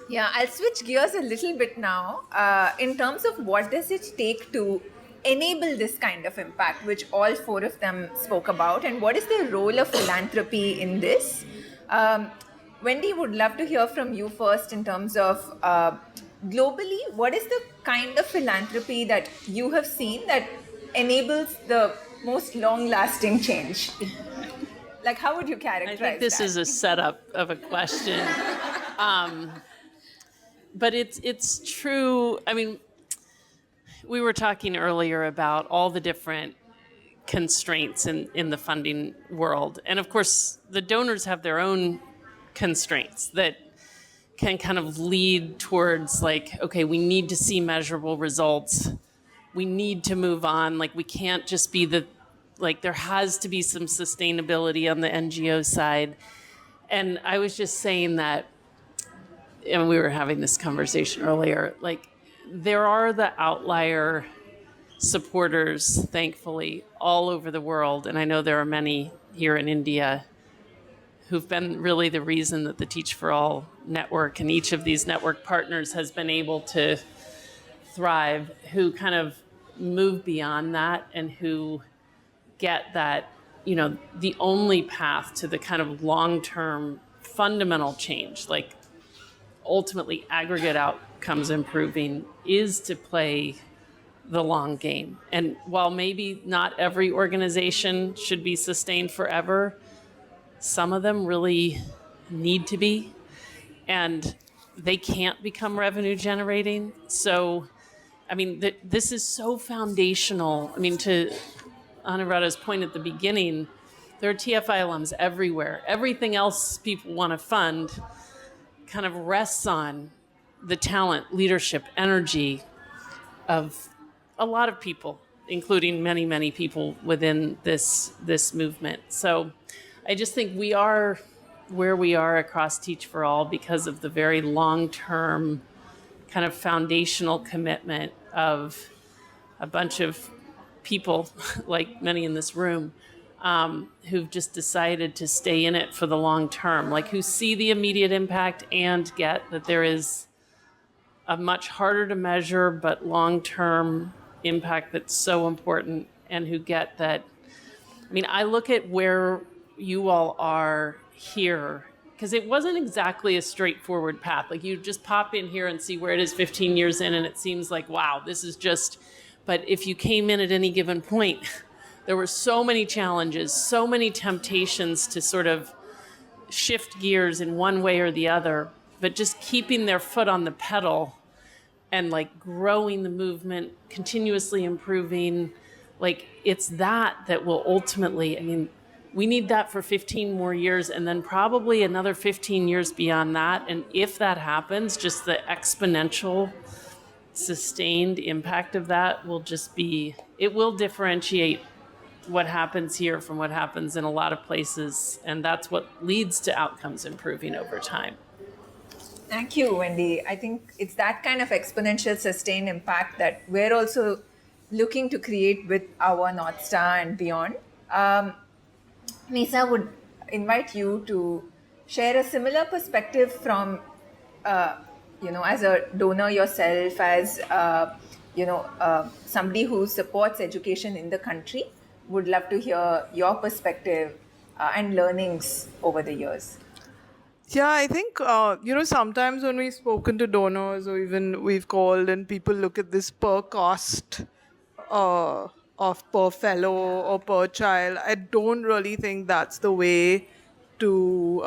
Yeah, I'll switch gears a little bit now. In terms of what does it take to enable this kind of impact, which all four of them spoke about, and what is the role of philanthropy in this? Wendy, would love to hear from you first in terms of globally, what is the kind of philanthropy that you have seen that enables the most long-lasting change? Like, how would you characterize
I think this
that?
is a setup of a question. But it's true. I mean, we were talking earlier about all the different constraints in the funding world. And of course, the donors have their own constraints that can kind of lead towards like, okay, we need to see measurable results. We need to move on. Like, we can't just be there has to be some sustainability on the NGO side. And I was just saying that, and we were having this conversation earlier, like, there are the outlier supporters, thankfully, all over the world. And I know there are many here in India who've been really the reason that the Teach for All network and each of these network partners has been able to thrive, who kind of move beyond that and who get that, the only path to the kind of long-term fundamental change, like ultimately aggregate outcomes improving, is to play the long game. And while maybe not every organization should be sustained forever, some of them really need to be, and they can't become revenue generating. So, I mean, this is so foundational. I mean, to Anuradha's point at the beginning, there are TFI alums everywhere. Everything else people want to fund kind of rests on the talent, leadership, energy of a lot of people, including many, many people within this movement. So I just think we are where we are across Teach for All because of the very long-term kind of foundational commitment of a bunch of people, like many in this room, who've just decided to stay in it for the long term, like who see the immediate impact and get that there is a much harder to measure but long-term impact that's so important, and who get that. I mean, I look at where you all are here, because it wasn't exactly a straightforward path. Like, you just pop in here and see where it is 15 years in, and it seems like, wow, this is just, but if you came in at any given point, there were so many challenges, so many temptations to sort of shift gears in one way or the other, but just keeping their foot on the pedal and like growing the movement, continuously improving, like it's that will ultimately, I mean, we need that for 15 more years and then probably another 15 years beyond that. And if that happens, just the exponential sustained impact of that will just be, it will differentiate what happens here from what happens in a lot of places. And that's what leads to outcomes improving over time.
Thank you, Wendy. I think it's that kind of exponential sustained impact that we're also looking to create with our North Star and beyond. Nisa, would invite you to share a similar perspective from, as a donor yourself, as, somebody who supports education in the country. Would love to hear your perspective and learnings over the years.
Yeah, I think, sometimes when we've spoken to donors or even we've called and people look at this per cost of per fellow or per child, I don't really think that's the way to,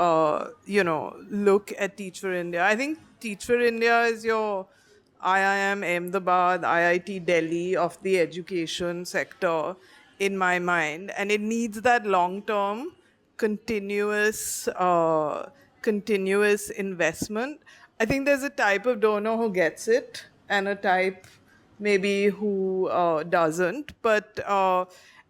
look at Teach for India. I think Teach for India is your IIM Ahmedabad, IIT Delhi of the education sector in my mind. And it needs that long-term, continuous investment. I think there's a type of donor who gets it and a type maybe who doesn't. But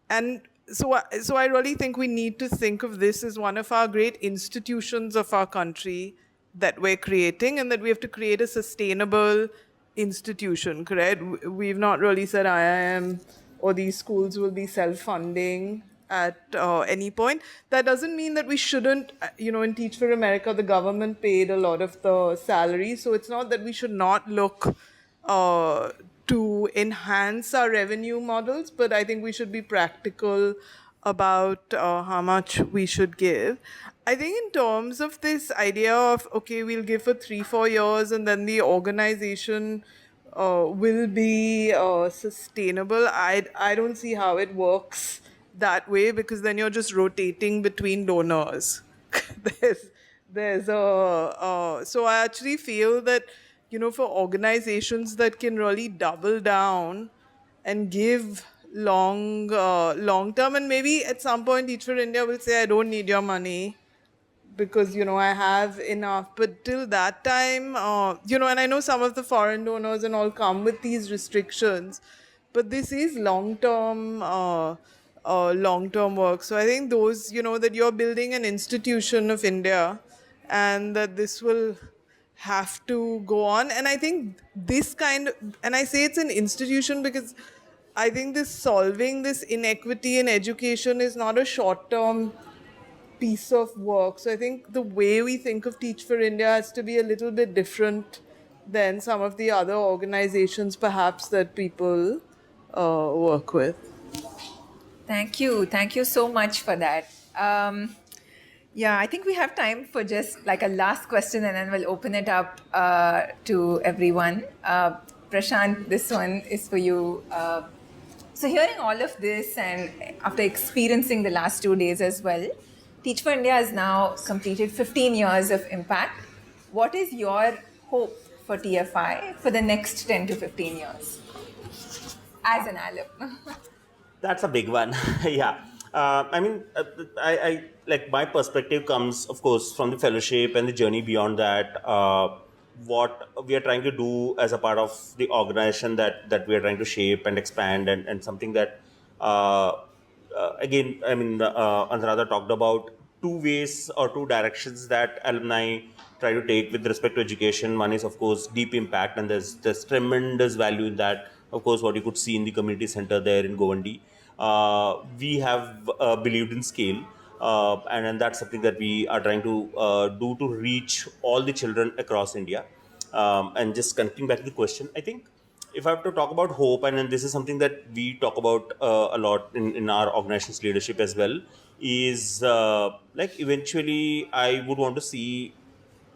and so I really think we need to think of this as one of our great institutions of our country that we're creating, and that we have to create a sustainable institution, correct? We've not really said IIM or these schools will be self-funding at any point. That doesn't mean that we shouldn't, in Teach for America, the government paid a lot of the salary. So it's not that we should not look to enhance our revenue models, but I think we should be practical about how much we should give. I think in terms of this idea of, okay, we'll give for 3-4 years and then the organization will be sustainable. I don't see how it works that way, because then you're just rotating between donors. there's a so I actually feel that for organizations that can really double down and give long term, and maybe at some point Teach for India will say, I don't need your money because I have enough. But till that time, and I know some of the foreign donors and all come with these restrictions, but this is long-term work. So I think those, that you're building an institution of India, and that this will have to go on. And I think and I say it's an institution because I think solving this inequity in education is not a short-term piece of work. So I think the way we think of Teach for India has to be a little bit different than some of the other organizations perhaps that people work with.
Thank you. Thank you so much for that. I think we have time for just like a last question, and then we'll open it up to everyone. Prashant, this one is for you. So hearing all of this, and after experiencing the last 2 days as well, Teach for India has now completed 15 years of impact. What is your hope for TFI for the next 10 to 15 years as an alum?
That's a big one. Yeah. I like, my perspective comes, of course, from the fellowship and the journey beyond that. What we are trying to do as a part of the organization that we are trying to shape and expand, and something that, Anuradha talked about two ways or two directions that alumni try to take with respect to education. One is, of course, deep impact, and there's tremendous value in that. Of course, what you could see in the community center there in Govandi. We have believed in scale, and that's something that we are trying to do to reach all the children across India. And just connecting back to the question, I think if I have to talk about hope, and then this is something that we talk about a lot in our organization's leadership as well, is eventually I would want to see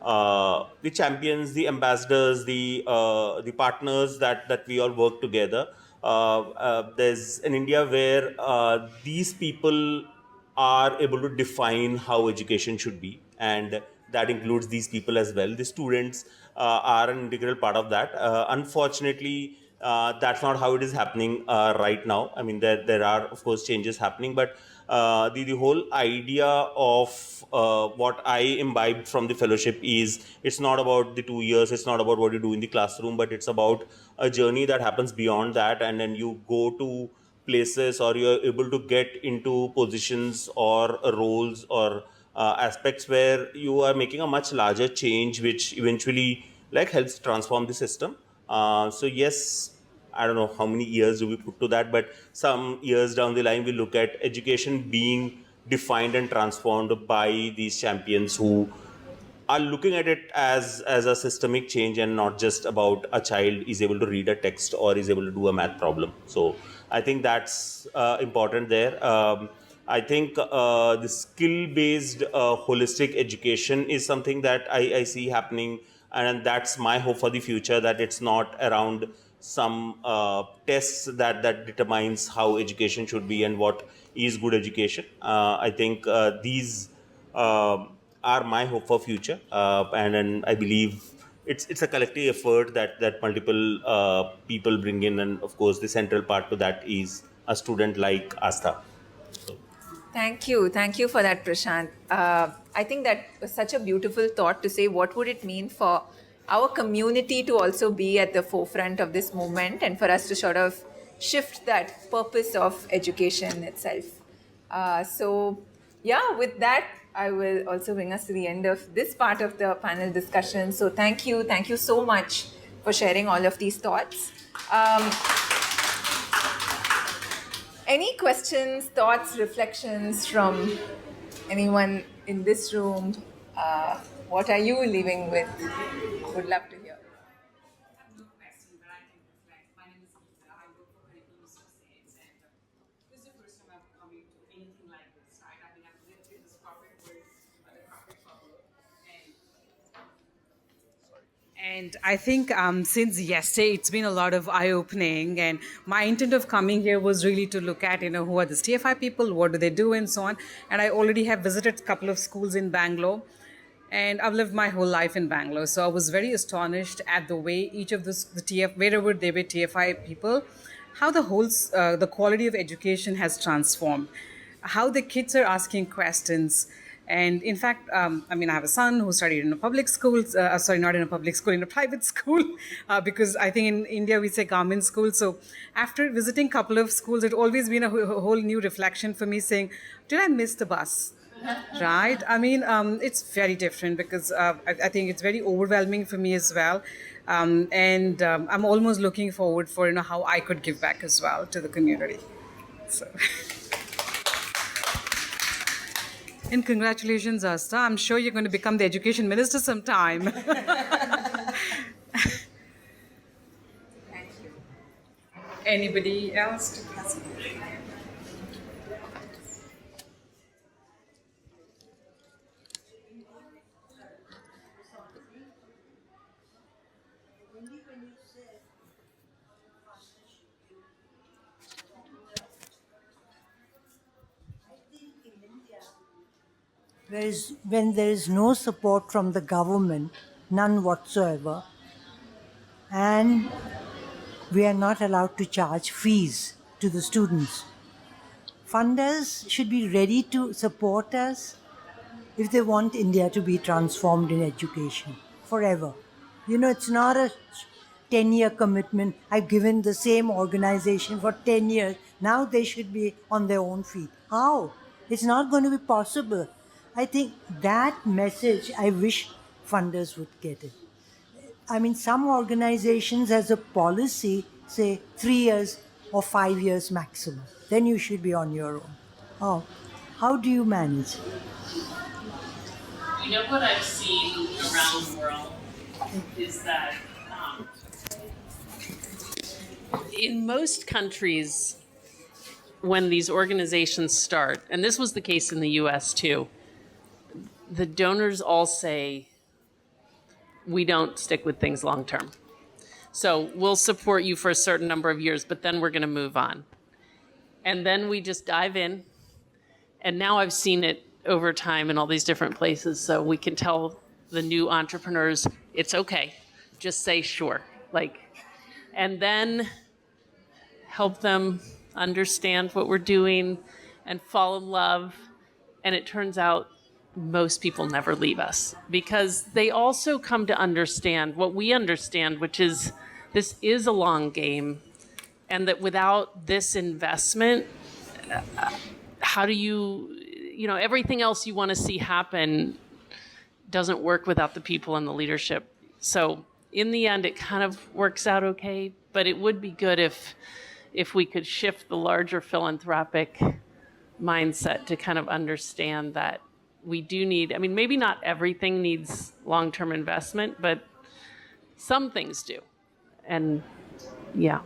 the champions, the ambassadors, the partners that we all work together. There's an India where these people are able to define how education should be, and that includes these people as well. The students are an integral part of that. Unfortunately, that's not how it is happening right now. I mean, there are, of course, changes happening, but the whole idea of what I imbibed from the fellowship is, it's not about the 2 years, it's not about what you do in the classroom, but it's about a journey that happens beyond that, and then you go to places, or you're able to get into positions or roles or aspects where you are making a much larger change, which eventually helps transform the system. So yes, I don't know how many years do we put to that, but some years down the line, we look at education being defined and transformed by these champions who are looking at it as a systemic change, and not just about a child is able to read a text or is able to do a math problem. So I think that's important there. I think the skill-based holistic education is something that I see happening, and that's my hope for the future, that it's not around some tests that determines how education should be and what is good education. I think these are my hope for future, and I believe it's a collective effort that multiple people bring in, and of course the central part to that is a student like Astha.
Thank you for that, Prashant. I think that was such a beautiful thought to say, what would it mean for our community to also be at the forefront of this movement, and for us to sort of shift that purpose of education itself. With that, I will also bring us to the end of this part of the panel discussion. So thank you so much for sharing all of these thoughts. Any questions, thoughts, reflections from anyone in this room? What are you leaving with? Would love to hear.
And I think since yesterday, it's been a lot of eye-opening. And my intent of coming here was really to look at, who are the TFI people, what do they do, and so on. And I already have visited a couple of schools in Bangalore. And I've lived my whole life in Bangalore. So I was very astonished at the way each of the wherever they were TFI people, how the quality of education has transformed, how the kids are asking questions. And in fact, I have a son who studied in a public school, not in a public school, in a private school, because I think in India we say government school. So after visiting a couple of schools, it's always been a whole new reflection for me saying, did I miss the bus? Right? It's very different because I think it's very overwhelming for me as well. And I'm almost looking forward for, how I could give back as well to the community. So... And congratulations, Asta. I'm sure you're going to become the education minister sometime.
Thank you.
Anybody else to pass?
Whereas when there is no support from the government, none whatsoever, and we are not allowed to charge fees to the students. Funders should be ready to support us if they want India to be transformed in education forever. It's not a 10-year commitment. I've given the same organization for 10 years. Now they should be on their own feet. How? It's not going to be possible. I think that message, I wish funders would get it. Some organizations as a policy say 3 years or 5 years maximum. Then you should be on your own. Oh, how do you manage?
What I've seen around the world is that in most countries, when these organizations start, and this was the case in the US too, the donors all say, we don't stick with things long term. So we'll support you for a certain number of years, but then we're going to move on. And then we just dive in. And now I've seen it over time in all these different places. So we can tell the new entrepreneurs, it's okay. Just say sure. And then help them understand what we're doing and fall in love. And it turns out most people never leave us because they also come to understand what we understand, which is this is a long game, and that without this investment, how do everything else you want to see happen doesn't work without the people and the leadership. So in the end, it kind of works out okay, but it would be good if we could shift the larger philanthropic mindset to kind of understand that we do need, maybe not everything needs long-term investment, but some things do. And yeah.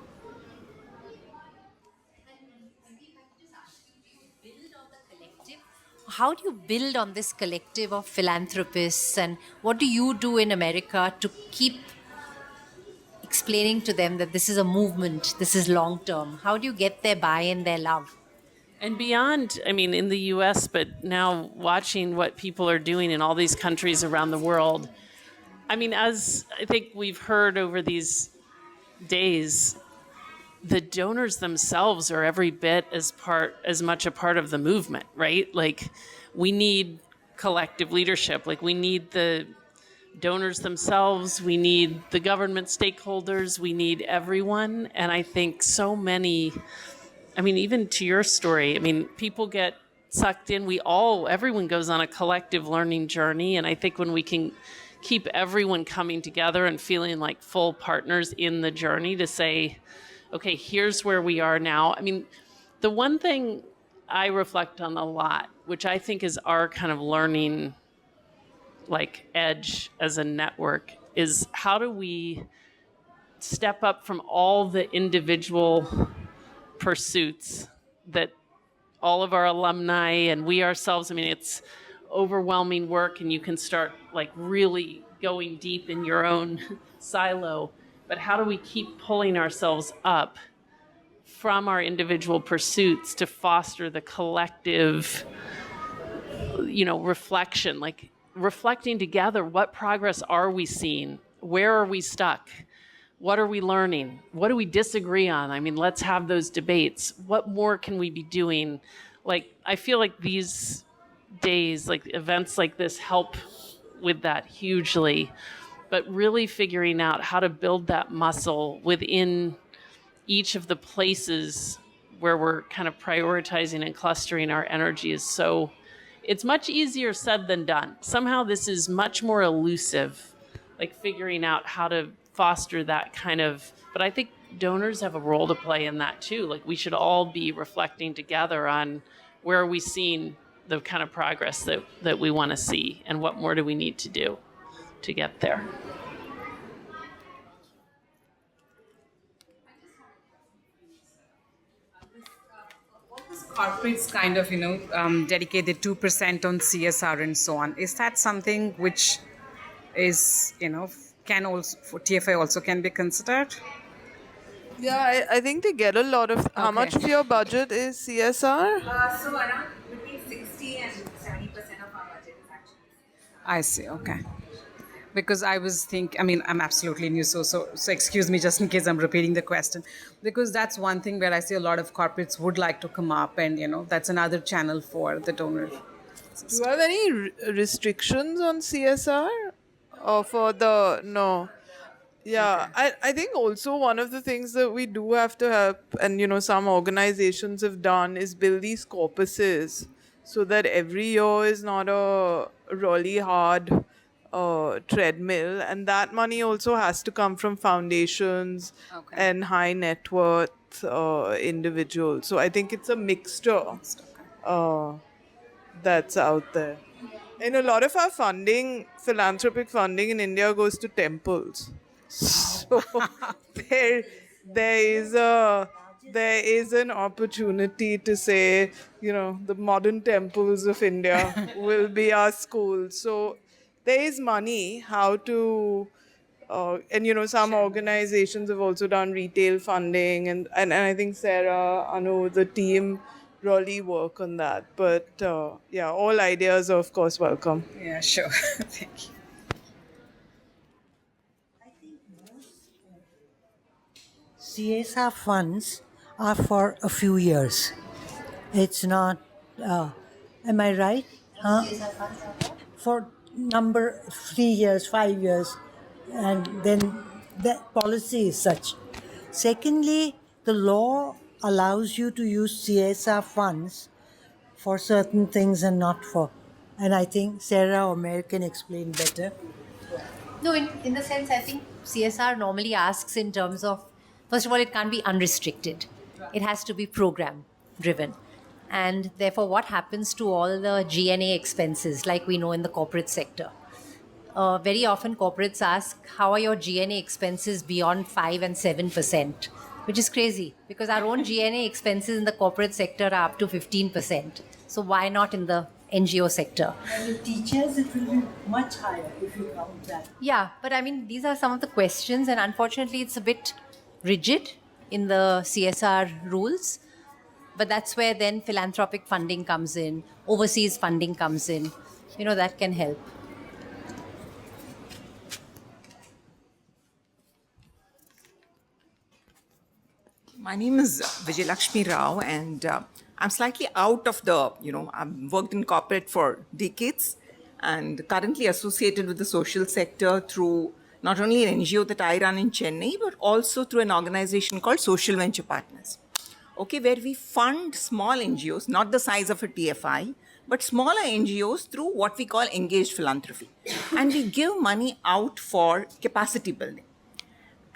How do you build on this collective of philanthropists, and what do you do in America to keep explaining to them that this is a movement, this is long-term? How do you get their buy-in, their love?
And beyond, in the US, but now watching what people are doing in all these countries around the world, as I think we've heard over these days, the donors themselves are every bit as much a part of the movement, right? We need collective leadership. We need the donors themselves, we need the government stakeholders, we need everyone. And I think so many, even to your story, people get sucked in. Everyone goes on a collective learning journey. And I think when we can keep everyone coming together and feeling like full partners in the journey to say, okay, here's where we are now. The one thing I reflect on a lot, which I think is our kind of learning like edge as a network, is how do we step up from all the individual pursuits that all of our alumni and we ourselves, I mean, it's overwhelming work and you can start like really going deep in your own silo. But how do we keep pulling ourselves up from our individual pursuits to foster the collective, reflection, like reflecting together, what progress are we seeing? Where are we stuck? What are we learning? What do we disagree on? I mean, let's have those debates. What more can we be doing? Like, I feel like these days, like events like this help with that hugely, but really figuring out how to build that muscle within each of the places where we're kind of prioritizing and clustering our energy is so, it's much easier said than done. Somehow this is much more elusive, like figuring out how to foster that kind of, but I think donors have a role to play in that too. Like we should all be reflecting together on where are we seeing the kind of progress that we want to see and what more do we need to do to get there.
Corporates kind of, dedicate the 2% on CSR and so on. Is that something which is, can also, for TFI also can be considered?
Yeah, I think they get a lot of. How much of your budget is CSR?
So around between 60 and 70% of our budget is actually.
I see, okay. Because I was I'm absolutely new, so excuse me just in case I'm repeating the question. Because that's one thing where I see a lot of corporates would like to come up and, that's another channel for the donor.
Do you have any restrictions on CSR? Or for the, no. Yeah, okay. I think also one of the things that we do have to help, and some organizations have done, is build these corpuses so that every year is not a really hard treadmill, and that money also has to come from foundations and high net worth individuals. So I think it's a mixture that's out there. And a lot of our funding, philanthropic funding in India, goes to temples. So there is an opportunity to say, the modern temples of India will be our schools. So there is money, how to, and some organizations have also done retail funding, and I think Sarah, Anu, the team really work on that. But all ideas are of course welcome.
Yeah, sure. Thank you.
CSR funds are for a few years. It's not, am I right? For 3 years, 5 years, and then the policy is such. Secondly, the law allows you to use CSR funds for certain things and not for, and I think Sarah or Mary can explain better.
No, in the sense, I think CSR normally asks in terms of, first of all, it can't be unrestricted. It has to be program driven. And therefore, what happens to all the G&A expenses, like we know in the corporate sector? Very often corporates ask, how are your G&A expenses beyond 5 and 7%? Which is crazy, because our own G&A expenses in the corporate sector are up to 15%. So why not in the NGO sector?
And the teachers, it will be much higher if you count that.
Yeah, but I mean, these are some of the questions, and unfortunately, it's a bit rigid in the CSR rules. But that's where then philanthropic funding comes in, overseas funding comes in. That can help.
My name is Vijayalakshmi Rao, and I'm slightly out of the, I've worked in corporate for decades and currently associated with the social sector through not only an NGO that I run in Chennai, but also through an organization called Social Venture Partners. Where we fund small NGOs, not the size of a TFI, but smaller NGOs through what we call engaged philanthropy. And we give money out for capacity building.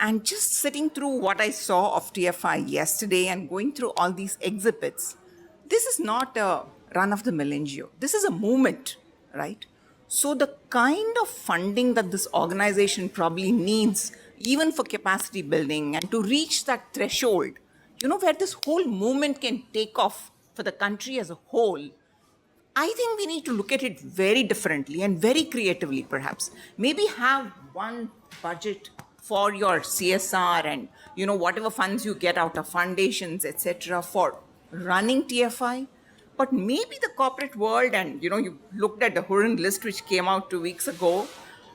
And just sitting through what I saw of TFI yesterday and going through all these exhibits, this is not a run of the mill NGO. This is a movement, right? So the kind of funding that this organization probably needs, even for capacity building and to reach that threshold, where this whole movement can take off for the country as a whole, I think we need to look at it very differently and very creatively, perhaps. Maybe have one budget for your CSR and whatever funds you get out of foundations, etc., for running TFI. But maybe the corporate world, and you looked at the Hurun list which came out 2 weeks ago.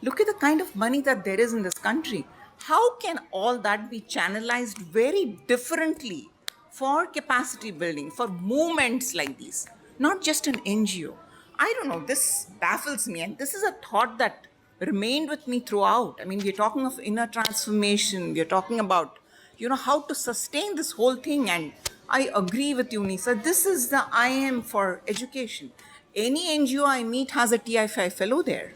Look at the kind of money that there is in this country. How can all that be channelized very differently for capacity building, for movements like these? Not just an NGO. I don't know, this baffles me, and this is a thought that remained with me throughout. I mean, we're talking of inner transformation, we're talking about, how to sustain this whole thing, and I agree with you, Nisa. This is the IM for education. Any NGO I meet has a TFI fellow there.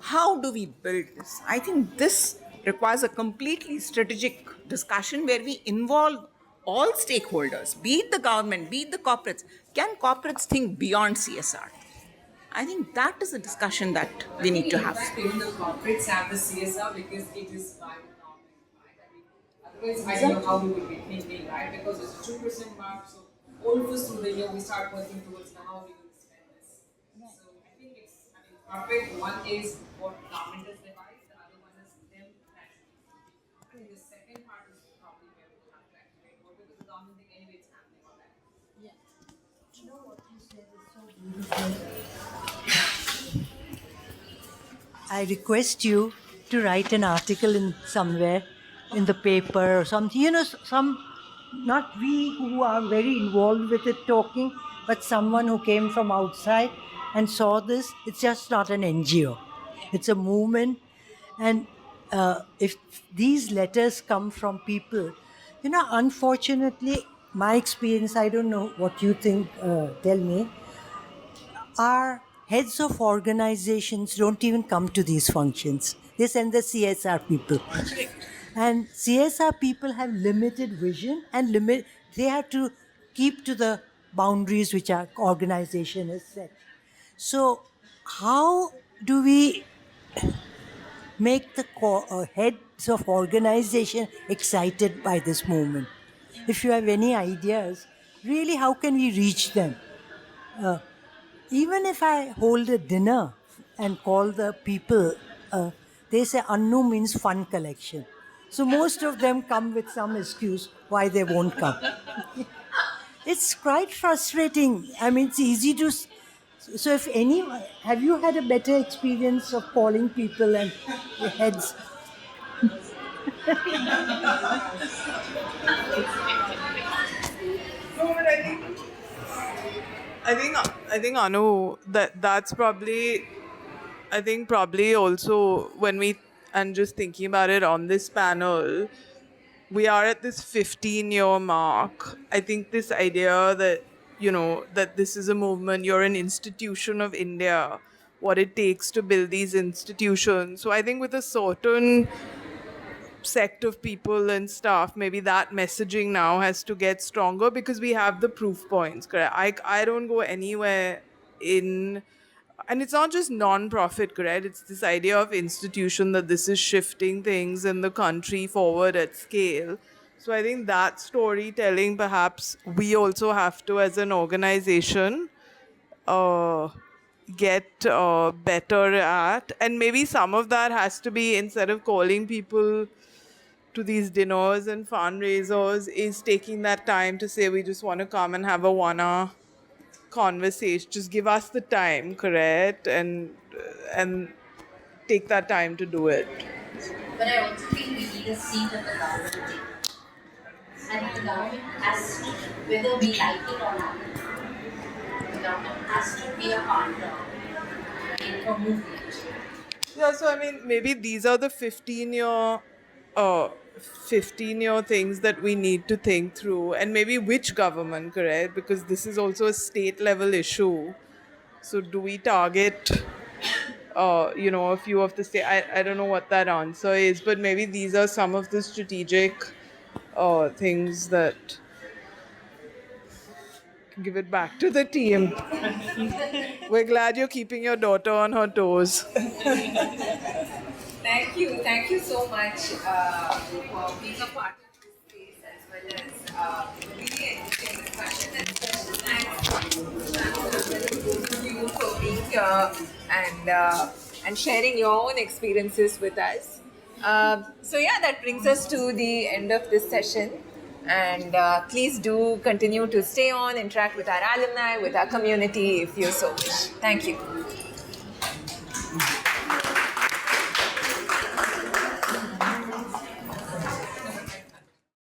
How do we build this? I think this requires a completely strategic discussion where we involve all stakeholders, be it the government, be it the corporates. Can corporates think beyond CSR? I think that is a discussion that we need to have.
Even the corporates have the CSR because it is by government, right? Otherwise, I don't know how we would be thinking, right? Because it's a 2% mark, so all of us through the year we start working towards how we will spend this. So I think corporate, one is what government has devised, the other one is them nationally. I think the second part is probably where we have to activate more because the government thing anyway it's happening on that.
Yeah. You know what you said is so beautiful. I request you to write an article in somewhere in the paper or something. Not we who are very involved with it talking, but someone who came from outside and saw this. It's just not an NGO. It's a movement. And if these letters come from people, unfortunately, my experience, I don't know what you think, tell me, our heads of organizations don't even come to these functions. They send the CSR people. And CSR people have limited vision and they have to keep to the boundaries which our organization has set. So how do we make the heads of organization excited by this movement? If you have any ideas, really, how can we reach them? Even if I hold a dinner and call the people, they say Annu means fun collection. So most of them come with some excuse why they won't come. It's quite frustrating. I mean, it's easy to... So if anyone... Have you had a better experience of calling people and heads?
No, but I think Anu, that's probably, I think probably also when we, and just thinking about it on this panel, we are at this 15-year mark. I think this idea that, that this is a movement, you're an institution of India, what it takes to build these institutions. So I think with a certain sect of people and stuff, maybe that messaging now has to get stronger because we have the proof points. Correct? I don't go anywhere in, and it's not just non-profit, correct? It's this idea of institution that this is shifting things in the country forward at scale. So I think that storytelling, perhaps we also have to, as an organization, get better at. And maybe some of that has to be, instead of calling people to these dinners and fundraisers, is taking that time to say, we just want to come and have a 1 hour conversation. Just give us the time, correct? And take that time to do it.
But I also think we need a seat at the government table. I think the government has to, whether we like it or not, the government has to be a partner in a movement.
Yeah, so I mean, maybe these are the 15-year things that we need to think through, and maybe which government, correct? Because this is also a state level issue. So do we target a few of the I don't know what that answer is, but maybe these are some of the strategic things that give it back to the team. We're glad you're keeping your daughter on her toes.
Thank you so much for being a part of this space as well as really interesting discussion, and special thanks to you for being here and sharing your own experiences with us. So yeah, that brings us to the end of this session. And please do continue to stay on, interact with our alumni, with our community if you so wish. Thank you.